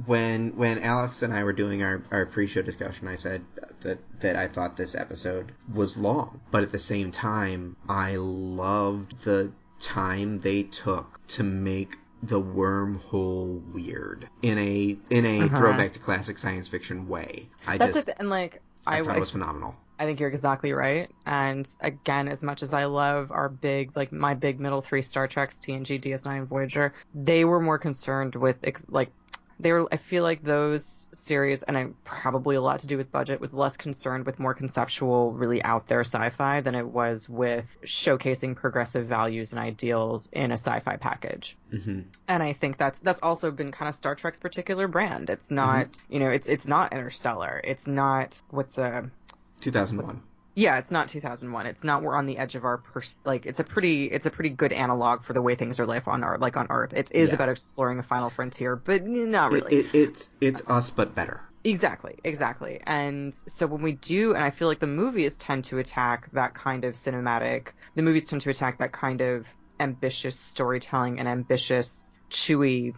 when Alex and I were doing our pre-show discussion, I said that I thought this episode was long, but at the same time, I loved the time they took to make the wormhole weird in a throwback to classic science fiction way. I thought it was phenomenal. I think you're exactly right. And again, as much as I love my big middle 3 Star Treks, TNG, DS9, and Voyager, they were more concerned with I feel like those series, and probably a lot to do with budget, was less concerned with more conceptual, really out there sci-fi than it was with showcasing progressive values and ideals in a sci-fi package. And I think that's also been kind of Star Trek's particular brand. It's not, it's not Interstellar. It's not 2001. Yeah, it's not 2001. It's not we're on the edge of our it's a pretty good analog for the way things are on Earth. It is about exploring a final frontier, but not really. It's us but better. Exactly. And so when we do, and I feel like the movies tend to attack that kind of ambitious storytelling and ambitious, chewy,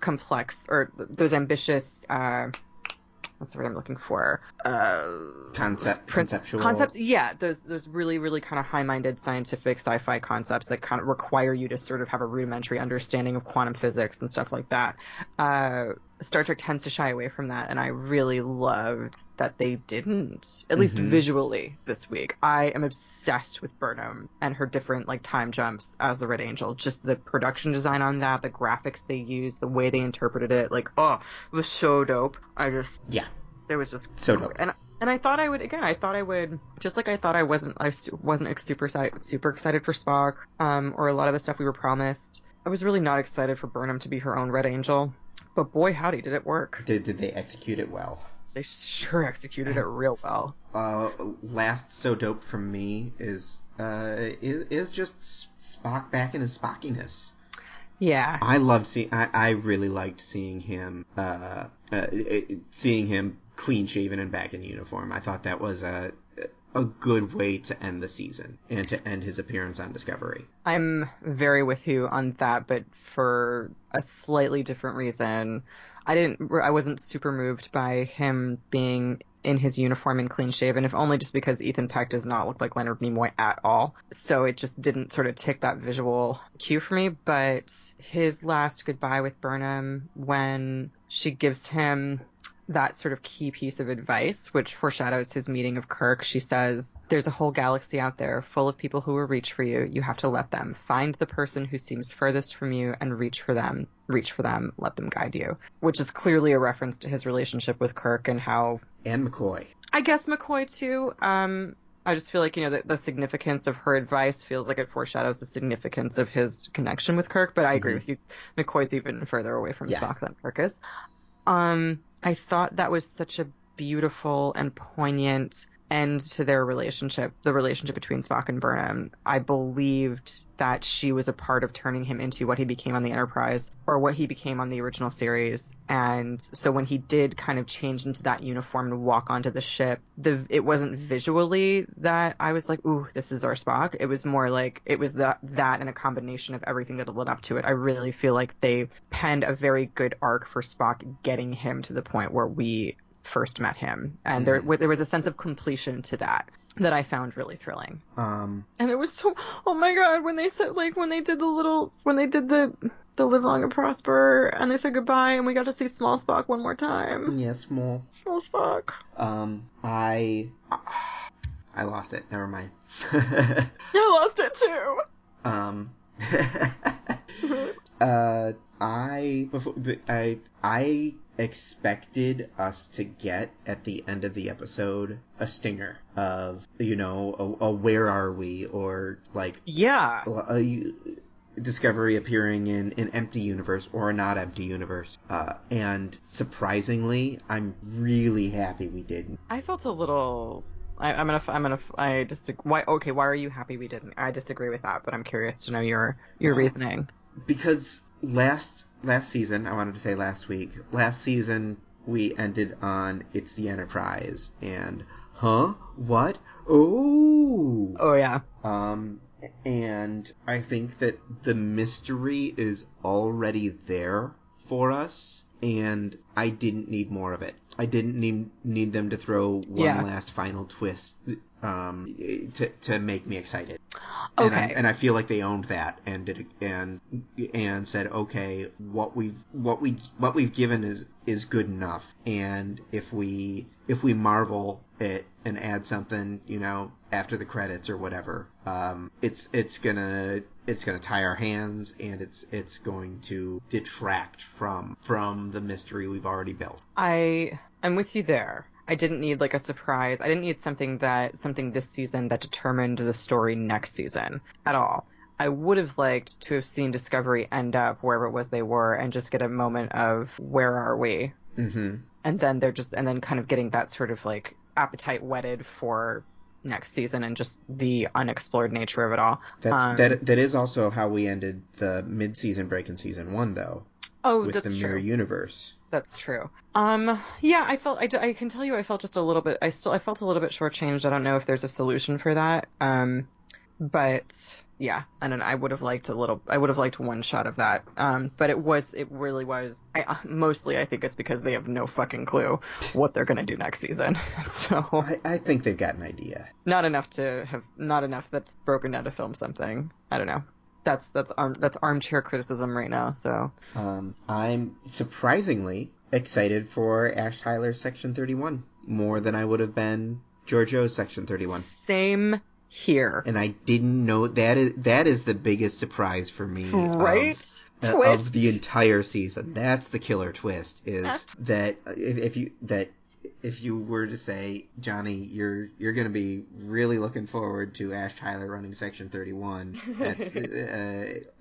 complex, or those ambitious, what's the word I'm looking for? Conceptual concepts. Yeah, those really, really kind of high-minded scientific sci-fi concepts that kind of require you to sort of have a rudimentary understanding of quantum physics and stuff like that. Star Trek tends to shy away from that, and I really loved that they didn't, at least visually this week. I am obsessed with Burnham and her different like time jumps as the Red Angel. Just the production design on that, the graphics they used, the way they interpreted it, like, oh, it was so dope. It was just so dope. And I thought I would, just like I thought I wasn't like super excited for Spock, or a lot of the stuff we were promised. I was really not excited for Burnham to be her own Red Angel. But boy, howdy, did it work. Did they execute it well? They sure executed it real well. Last so dope from me is just Spock back in his Spockiness. Yeah. I really liked seeing him clean shaven and back in uniform. I thought that was a good way to end the season and to end his appearance on Discovery. I'm very with you on that, but for a slightly different reason. I wasn't super moved by him being in his uniform and clean shaven, if only just because Ethan Peck does not look like Leonard Nimoy at all. So it just didn't sort of tick that visual cue for me. But his last goodbye with Burnham, when she gives him that sort of key piece of advice, which foreshadows his meeting of Kirk. She says, there's a whole galaxy out there full of people who will reach for you. You have to let them. Find the person who seems furthest from you and reach for them. Let them guide you. Which is clearly a reference to his relationship with Kirk and how... And McCoy. I guess McCoy, too. I just feel like, the significance of her advice feels like it foreshadows the significance of his connection with Kirk. But I agree with you. McCoy's even further away from Spock than Kirk is. I thought that was such a beautiful and poignant end to their relationship, the relationship between Spock and Burnham. I believed that she was a part of turning him into what he became on the Enterprise, or what he became on the original series. And so when he did kind of change into that uniform and walk onto the ship, it wasn't visually that I was like, ooh, this is our Spock. It was more like it was that and a combination of everything that led up to it. I really feel like they penned a very good arc for Spock, getting him to the point where we first met him, and there was a sense of completion to that I found really thrilling. And it was so, oh my god, when they said, like, when they did the live long and prosper, and they said goodbye, and we got to see small Spock one more time. Yeah, small Spock. I lost it. Never mind. I lost it too. I expected us to get at the end of the episode a stinger of, a where are we, or like a Discovery appearing in an empty universe or a not empty universe. And surprisingly, I'm really happy we didn't. I felt a little. I disagree. Why are you happy we didn't? I disagree with that, but I'm curious to know your reasoning. Because last season, I wanted to say last week, last season we ended on It's the Enterprise, and what? Oh yeah. And I think that the mystery is already there for us, and I didn't need more of it. I didn't need them to throw one last final twist to make me excited. Okay. And I feel like they owned that and did and said, okay, what we've given is good enough, and if we marvel it and add something, after the credits or whatever, it's gonna tie our hands, and it's going to detract from the mystery we've already built. I'm with you there. I didn't need like a surprise. I didn't need something this season that determined the story next season at all. I would have liked to have seen Discovery end up wherever it was they were and just get a moment of where are we? Mm-hmm. And then kind of getting that sort of like appetite whetted for next season and just the unexplored nature of it all. That is also how we ended the mid-season break in season 1, though. Oh, with the that's mirror true. universe. That's true. Yeah, I can tell you I felt just a little bit, I felt a little bit shortchanged. I don't know if there's a solution for that. But yeah, I don't know. I would have liked one shot of that. But it really was, mostly I think it's because they have no fucking clue what they're going to do next season. So I think they've got an idea. not enough that's broken down to film something. I don't know. That's armchair criticism right now. So I'm surprisingly excited for Ash Tyler's Section 31 more than I would have been Giorgio's Section 31. same here. And I didn't know that is the biggest surprise for me Right? of the entire season. That's the killer twist, is that if you were to say, Johnny, you're going to be really looking forward to Ash Tyler running Section 31, that's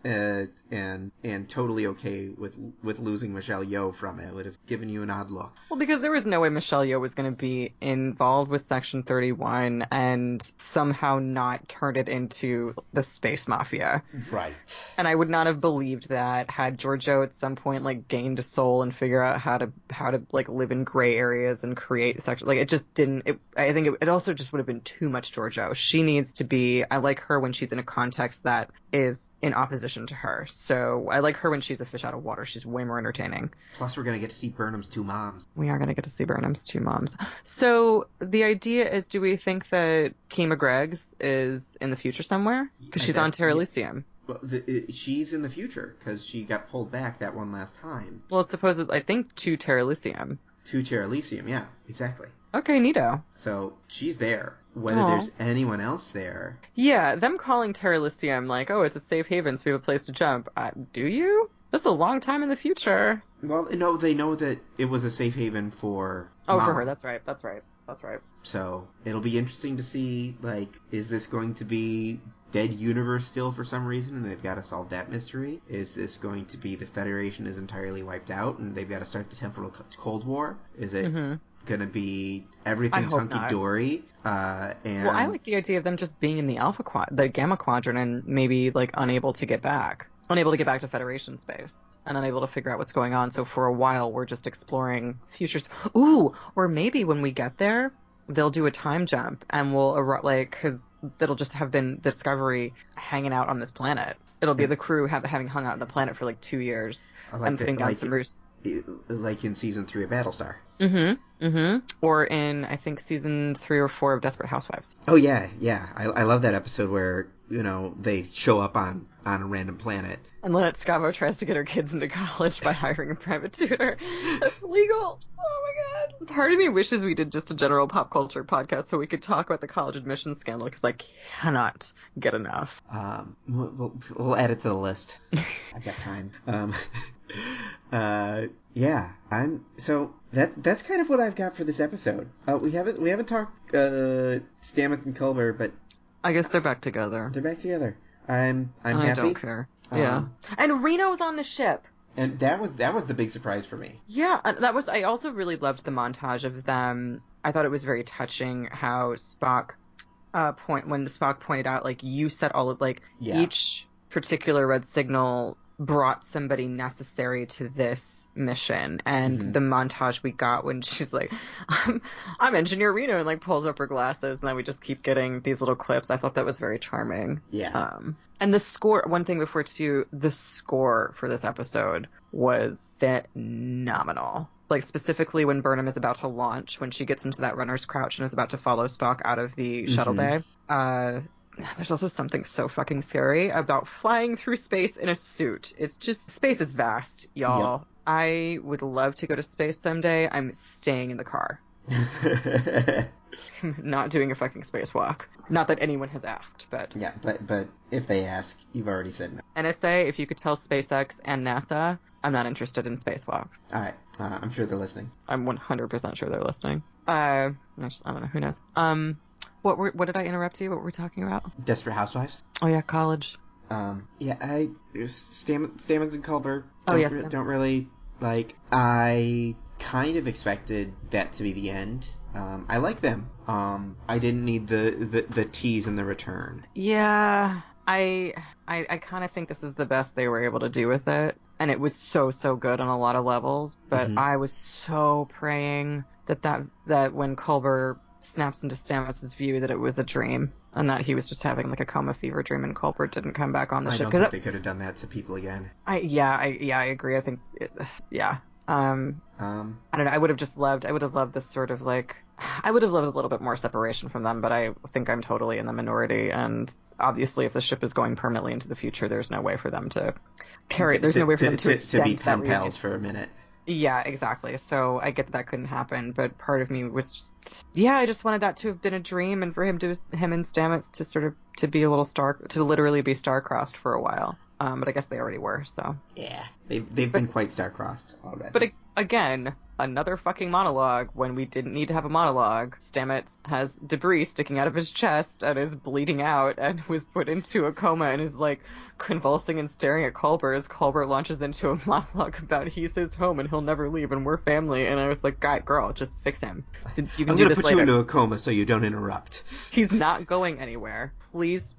and totally okay with losing Michelle Yeoh from it, would have given you an odd look. Well, because there was no way Michelle Yeoh was going to be involved with Section 31 and somehow not turn it into the space mafia. Right. And I would not have believed that had Giorgio at some point like gained a soul and figure out how to like live in gray areas and create section. Like it just didn't. I think it also just would have been too much Giorgio. She needs to be. I like her when she's in a context that is in opposition to her. So I like her when she's a fish out of water. She's way more entertaining. Plus, we're gonna get to see Burnham's two moms. We are gonna get to see Burnham's two moms. So the idea is, do we think that Kima Greggs is in the future somewhere? Because she's on Terra Elysium. Well, she's in the future because she got pulled back that one last time. Well, it's supposed, I think, to Terra Elysium. To Terra Elysium, yeah, exactly. Okay, neato. So she's there. Whether there's anyone else there. Yeah, them calling Terra Elysium like, oh, it's a safe haven, so we have a place to jump. Do you? That's a long time in the future. Well, no, they know that it was a safe haven for Mom. for her. That's right. So it'll be interesting to see, like, is this going to be dead universe still for some reason, and they've got to solve that mystery? Is this going to be the Federation is entirely wiped out, and they've got to start the Temporal Cold War? Is it going to be everything's hunky-dory? Well, I like the idea of them just being in the Gamma Quadrant and maybe, like, unable to get back to Federation space and unable to figure out what's going on. So for a while, we're just exploring futures. Ooh, or maybe when we get there, they'll do a time jump and because it'll just have been the Discovery hanging out on this planet. It'll be the crew having hung out on the planet for like 2 years and putting down some roots. Like in season 3 of Battlestar. Or in, I think, season 3 or 4 of Desperate Housewives. Oh yeah. I love that episode where, they show up on a random planet. And Lynette Scavo tries to get her kids into college by hiring a private tutor. That's illegal. Oh my god. Part of me wishes we did just a general pop culture podcast so we could talk about the college admissions scandal, because I cannot get enough. We'll add it to the list. I've got time. Yeah, so that's kind of what I've got for this episode. We haven't talked Stamets and Culber, but I guess they're back together. They're back together. I'm happy. I don't care. Yeah. And Reno's on the ship. And that was the big surprise for me. Yeah, I also really loved the montage of them. I thought it was very touching how Spock when Spock pointed out, like, you set all of, like, each particular red signal brought somebody necessary to this mission, and the montage we got when she's like, I'm Engineer Reno, and like pulls up her glasses, and then we just keep getting these little clips. I thought that was very charming. Yeah. And the score, one thing before too, the score for this episode was phenomenal. Like, specifically when Burnham is about to launch, when she gets into that runner's crouch and is about to follow Spock out of the shuttle bay. There's also something so fucking scary about flying through space in a suit. It's just, space is vast, y'all. Yep. I would love to go to space someday. I'm staying in the car. Not doing a fucking spacewalk. Not that anyone has asked, but... Yeah, but if they ask, you've already said no. NSA, if you could tell SpaceX and NASA, I'm not interested in spacewalks. Alright, I'm sure they're listening. I'm 100% sure they're listening. I don't know, who knows. What did I interrupt you? What were we talking about? Desperate Housewives. Oh yeah, college. Stamets and Culber. Don't really, like, I kind of expected that to be the end. I like them. I didn't need the tease and the return. Yeah, I kind of think this is the best they were able to do with it. and it was so good on a lot of levels. But I was so praying that when Culber snaps into Stamets' view, that it was a dream, and that he was just having like a coma fever dream, and Culber didn't come back on the ship. I don't think they could have done that to people again. I agree. I think, I don't know. I would have loved this sort of like, I would have loved a little bit more separation from them, but I think I'm totally in the minority. And obviously, if the ship is going permanently into the future, there's no way for them to carry. There's no way for them to extend be that pen pals for a minute. Yeah, exactly. So I get that couldn't happen, but part of me was just, I just wanted that to have been a dream, and for him and Stamets to sort of to be a little to literally be star-crossed for a while. But I guess they already were, so. Yeah, they've been quite star-crossed already. But again, another fucking monologue when we didn't need to have a monologue. Stamets has debris sticking out of his chest and is bleeding out and was put into a coma and is like convulsing and staring at Culber as Culber launches into a monologue about he's his home and he'll never leave and we're family. And I was like, girl, just fix him. You can I'm do gonna this put later. you into a coma so you don't interrupt. He's not going anywhere. Please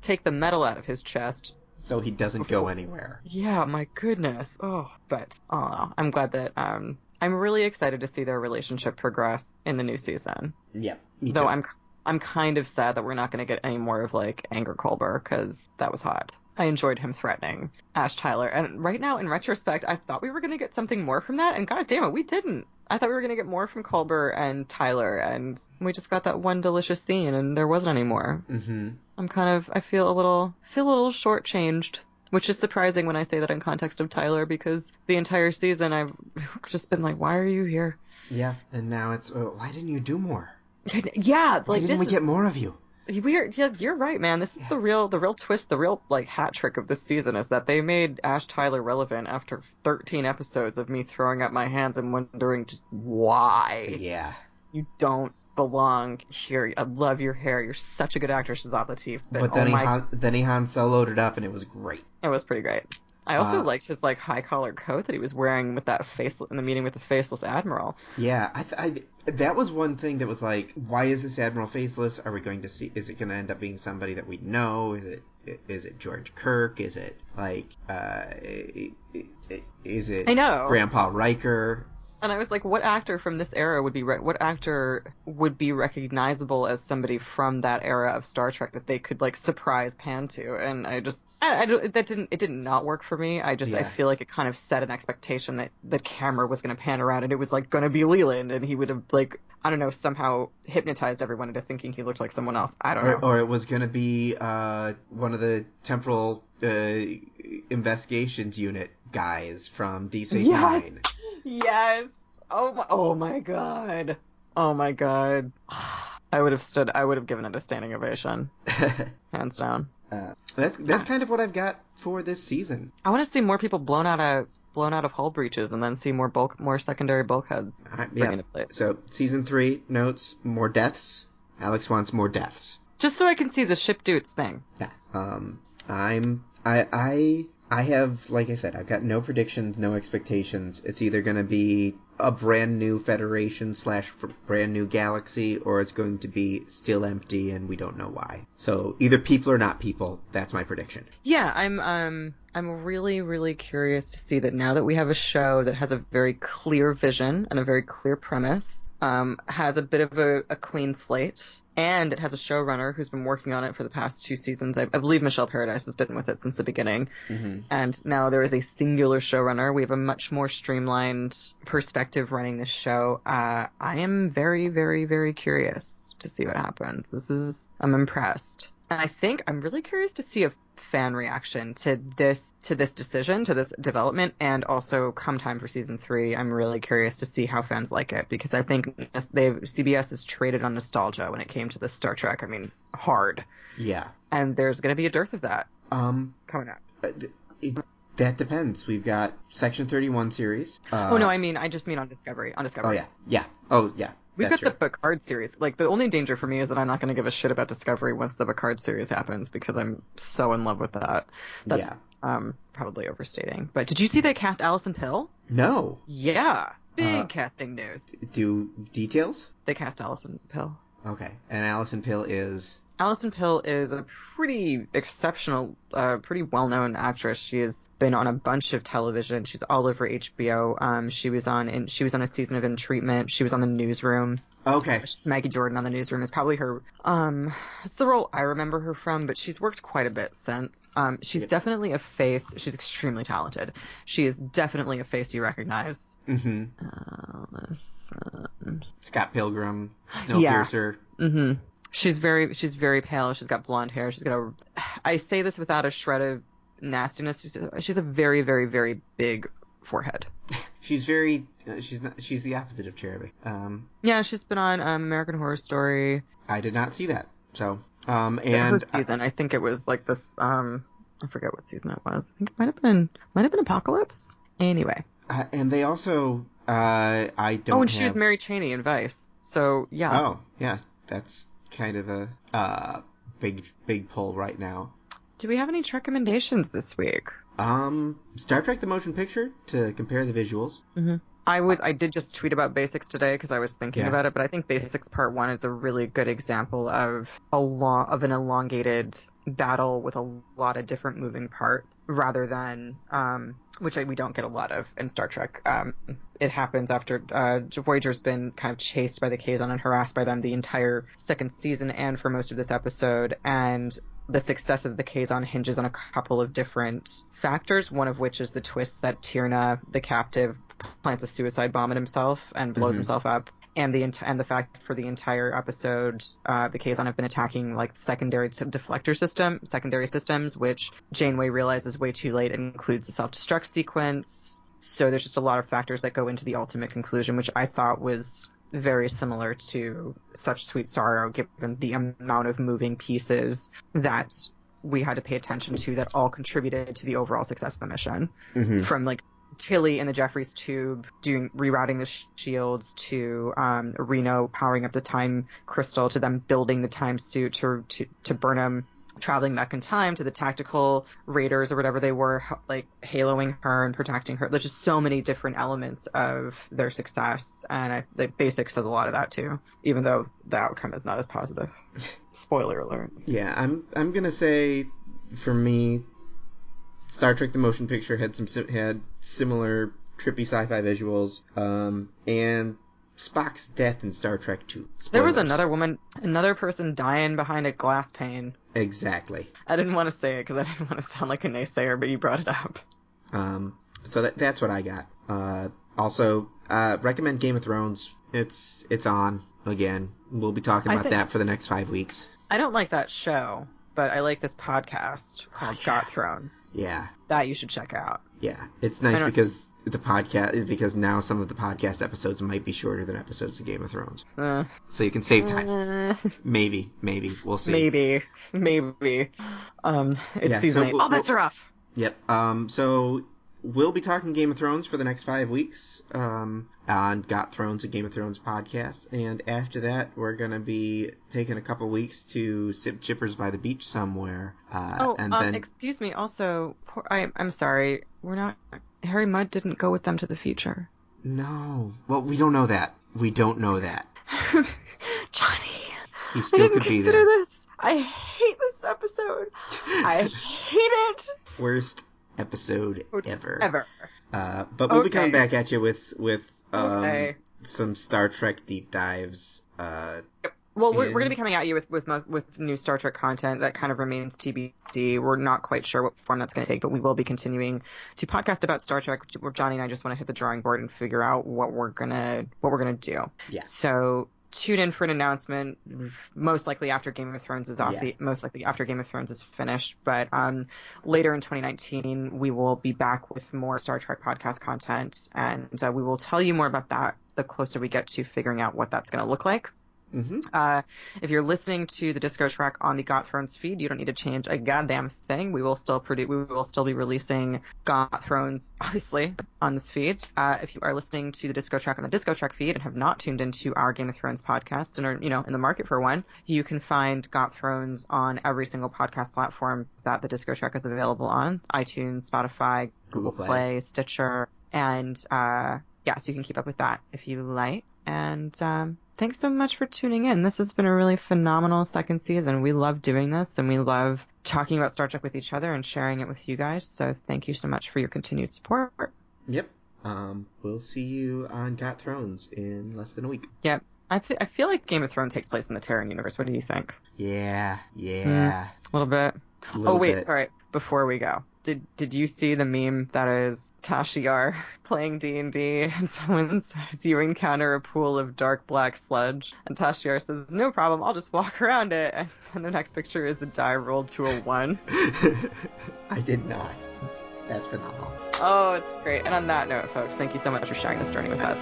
take the metal out of his chest. So he doesn't go anywhere. Yeah, my goodness. Oh, but I'm glad that I'm really excited to see their relationship progress in the new season. Yeah, me too. Though I'm kind of sad that we're not going to get any more of like Anger Culber, because that was hot. I enjoyed him threatening Ash Tyler, and right now in retrospect, I thought we were going to get something more from that, and god damn it, we didn't. I thought we were going to get more from Culber and Tyler, and we just got that one delicious scene, and there wasn't any more. Mm-hmm. I feel a little shortchanged, which is surprising when I say that in context of Tyler, because the entire season I've just been like, why are you here? Yeah, and now it's, why didn't you do more? Yeah, like, why didn't we get more of you? You're right, man. This is the real twist, the real like hat trick of this season is that they made Ash Tyler relevant after 13 episodes of me throwing up my hands and wondering just why. Yeah. You don't belong here. I love your hair. You're such a good actor, Shazad Latif. But then he Han Solo'd it up and it was great. It was pretty great. I also liked his like high collar coat that he was wearing with that in the meeting with the faceless admiral. Yeah, I that was one thing that was like, why is this admiral faceless? Are we going to see? Is it going to end up being somebody that we know? Is it George Kirk? Is it like is it I know Grandpa Riker? And I was like, what actor from this era would be recognizable as somebody from that era of Star Trek that they could like surprise pan to? And it did not work for me. I feel like it kind of set an expectation that the camera was going to pan around and it was like going to be Leland and he would have like, I don't know, somehow hypnotized everyone into thinking he looked like someone else. I don't know. Or it was going to be one of the temporal investigations unit guys from Deep Space Nine. Yes. Oh my god. Oh my god. I would have given it a standing ovation. Hands down. That's kind of what I've got for this season. I want to see more people blown out of hull breaches and then see more secondary bulkheads. Yeah. So season 3 notes, more deaths. Alex wants more deaths. Just so I can see the ship dudes thing. Yeah. I have, like I said, I've got no predictions, no expectations. It's either going to be a brand new Federation / brand new galaxy, or it's going to be still empty and we don't know why. So either people or not people. That's my prediction. Yeah, I'm really, really curious to see that now that we have a show that has a very clear vision and a very clear premise, has a bit of a clean slate. And it has a showrunner who's been working on it for the past 2 seasons. I believe Michelle Paradise has been with it since the beginning. Mm-hmm. And now there is a singular showrunner. We have a much more streamlined perspective running this show. I am very, very, very curious to see what happens. I'm impressed. And I think I'm really curious to see a fan reaction to this decision, to this development, and also come time for season 3, I'm really curious to see how fans like it, because I think CBS is traded on nostalgia when it came to this Star Trek. I mean, hard. Yeah. And there's going to be a dearth of that coming up. That depends. We've got Section 31 series. I just mean on Discovery. Oh, yeah. Yeah. Oh, yeah. We've got the Picard series. Like, the only danger for me is that I'm not going to give a shit about Discovery once the Picard series happens, because I'm so in love with that. That's probably overstating. But did you see they cast Alison Pill? No. Yeah. Big casting news. Do details? They cast Alison Pill. Okay. And Alison Pill is? Alison Pill is a pretty exceptional, pretty well-known actress. She has been on a bunch of television. She's all over HBO. She was on a season of In Treatment. She was on The Newsroom. Okay. Maggie Jordan on The Newsroom is probably her. It's the role I remember her from, but she's worked quite a bit since. She's definitely a face. She's extremely talented. She is definitely a face you recognize. Mm-hmm. Listen. Scott Pilgrim, Snowpiercer. Yeah. Mm-hmm. She's very pale. She's got blonde hair. I say this without a shred of nastiness. She's a very, very, very big forehead. She's very. She's the opposite of cherubic. Yeah, she's been on American Horror Story. I did not see that. So, and her season, I think it was like this. I forget what season it was. I think it might have been Apocalypse. Anyway. And they also. I don't. Oh, and she was Mary Chaney in Vice. So yeah. Oh yeah, that's kind of a big pull right now. Do we have any recommendations this week? Star Trek: The Motion Picture to compare the visuals. Mm-hmm. I did just tweet about Basics today because I was thinking about it, but I think Basics Part 1 is a really good example of an elongated battle with a lot of different moving parts rather than which we don't get a lot of in Star Trek. It happens after Voyager's been kind of chased by the Kazon and harassed by them the entire second season and for most of this episode, and the success of the Kazon hinges on a couple of different factors, one of which is the twist that Tierna, the captive, plants a suicide bomb at himself and blows himself up. And the fact for the entire episode, the Kazon have been attacking like secondary systems, which Janeway realizes way too late includes the self-destruct sequence. So there's just a lot of factors that go into the ultimate conclusion, which I thought was very similar to Such Sweet Sorrow, given the amount of moving pieces that we had to pay attention to that all contributed to the overall success of the mission. Mm-hmm. From like Tilly in the Jeffries tube rerouting the shields to Reno powering up the time crystal to them building the time suit to Burnham traveling back in time to the tactical raiders or whatever they were, like haloing her and protecting her. There's just so many different elements of their success, and the Basics says a lot of that too, even though the outcome is not as positive. Spoiler alert. Yeah, I'm gonna say, for me, Star Trek: The Motion Picture had similar trippy sci-fi visuals, and Spock's death in Star Trek 2. Spoilers. There was another person dying behind a glass pane. Exactly. I didn't want to say it because I didn't want to sound like a naysayer, but you brought it up. So that's what I got. Also, recommend Game of Thrones. It's on again. We'll be talking about that for the next 5 weeks. I don't like that show, but I like this podcast called Got Thrones. Yeah. That you should check out. Yeah. It's nice because now some of the podcast episodes might be shorter than episodes of Game of Thrones. So you can save time. Maybe. We'll see. Maybe. It's season 8. That's rough. Yep. So we'll be talking Game of Thrones for the next 5 weeks on Got Thrones, a Game of Thrones podcast. And after that, we're going to be taking a couple weeks to sip chippers by the beach somewhere. Then... excuse me. Also, I'm sorry. Harry Mudd didn't go with them to the future. No. Well, we don't know that. Johnny. He still could be there. This. I hate this episode. I hate it. Worst episode ever. But we'll Okay. be coming back at you with Okay. some Star Trek deep dives. Well, we're going to be coming at you with new Star Trek content that kind of remains TBD. We're not quite sure what form that's going to take, but we will be continuing to podcast about Star Trek. Where Johnny and I just want to hit the drawing board and figure out what we're gonna do. Yeah. So tune in for an announcement, most likely after Game of Thrones is most likely after Game of Thrones is finished. But later in 2019, we will be back with more Star Trek podcast content, and we will tell you more about that the closer we get to figuring out what that's going to look like. Mm-hmm. If you're listening to the DiscoTrek on the Got Thrones feed, you don't need to change a goddamn thing. We will still be releasing Got Thrones, obviously, on this feed. If you are listening to the DiscoTrek on the DiscoTrek feed and have not tuned into our Game of Thrones podcast and are, in the market for one, you can find Got Thrones on every single podcast platform that the DiscoTrek is available on: iTunes, Spotify, Google Play, Stitcher, and so you can keep up with that if you like. And thanks so much for tuning in. This has been a really phenomenal second season. We love doing this, and we love talking about Star Trek with each other and sharing it with you guys. So thank you so much for your continued support. Yep. We'll see you on Got Thrones in less than a week. Yep. I feel like Game of Thrones takes place in the Terran universe. What do you think? Yeah. A little bit. Sorry. Before we go, did you see the meme that is Tasha Yar playing D&D and someone says you encounter a pool of dark black sludge and Tasha Yar says no problem, I'll just walk around it, and then the next picture is a die rolled to a 1. I did not. That's phenomenal. Oh, it's great. And on that note, folks, thank you so much for sharing this journey with us.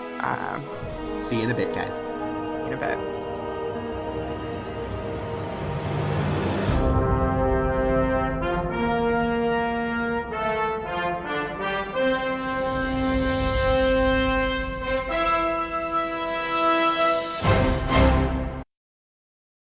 See you in a bit, guys. In a bit.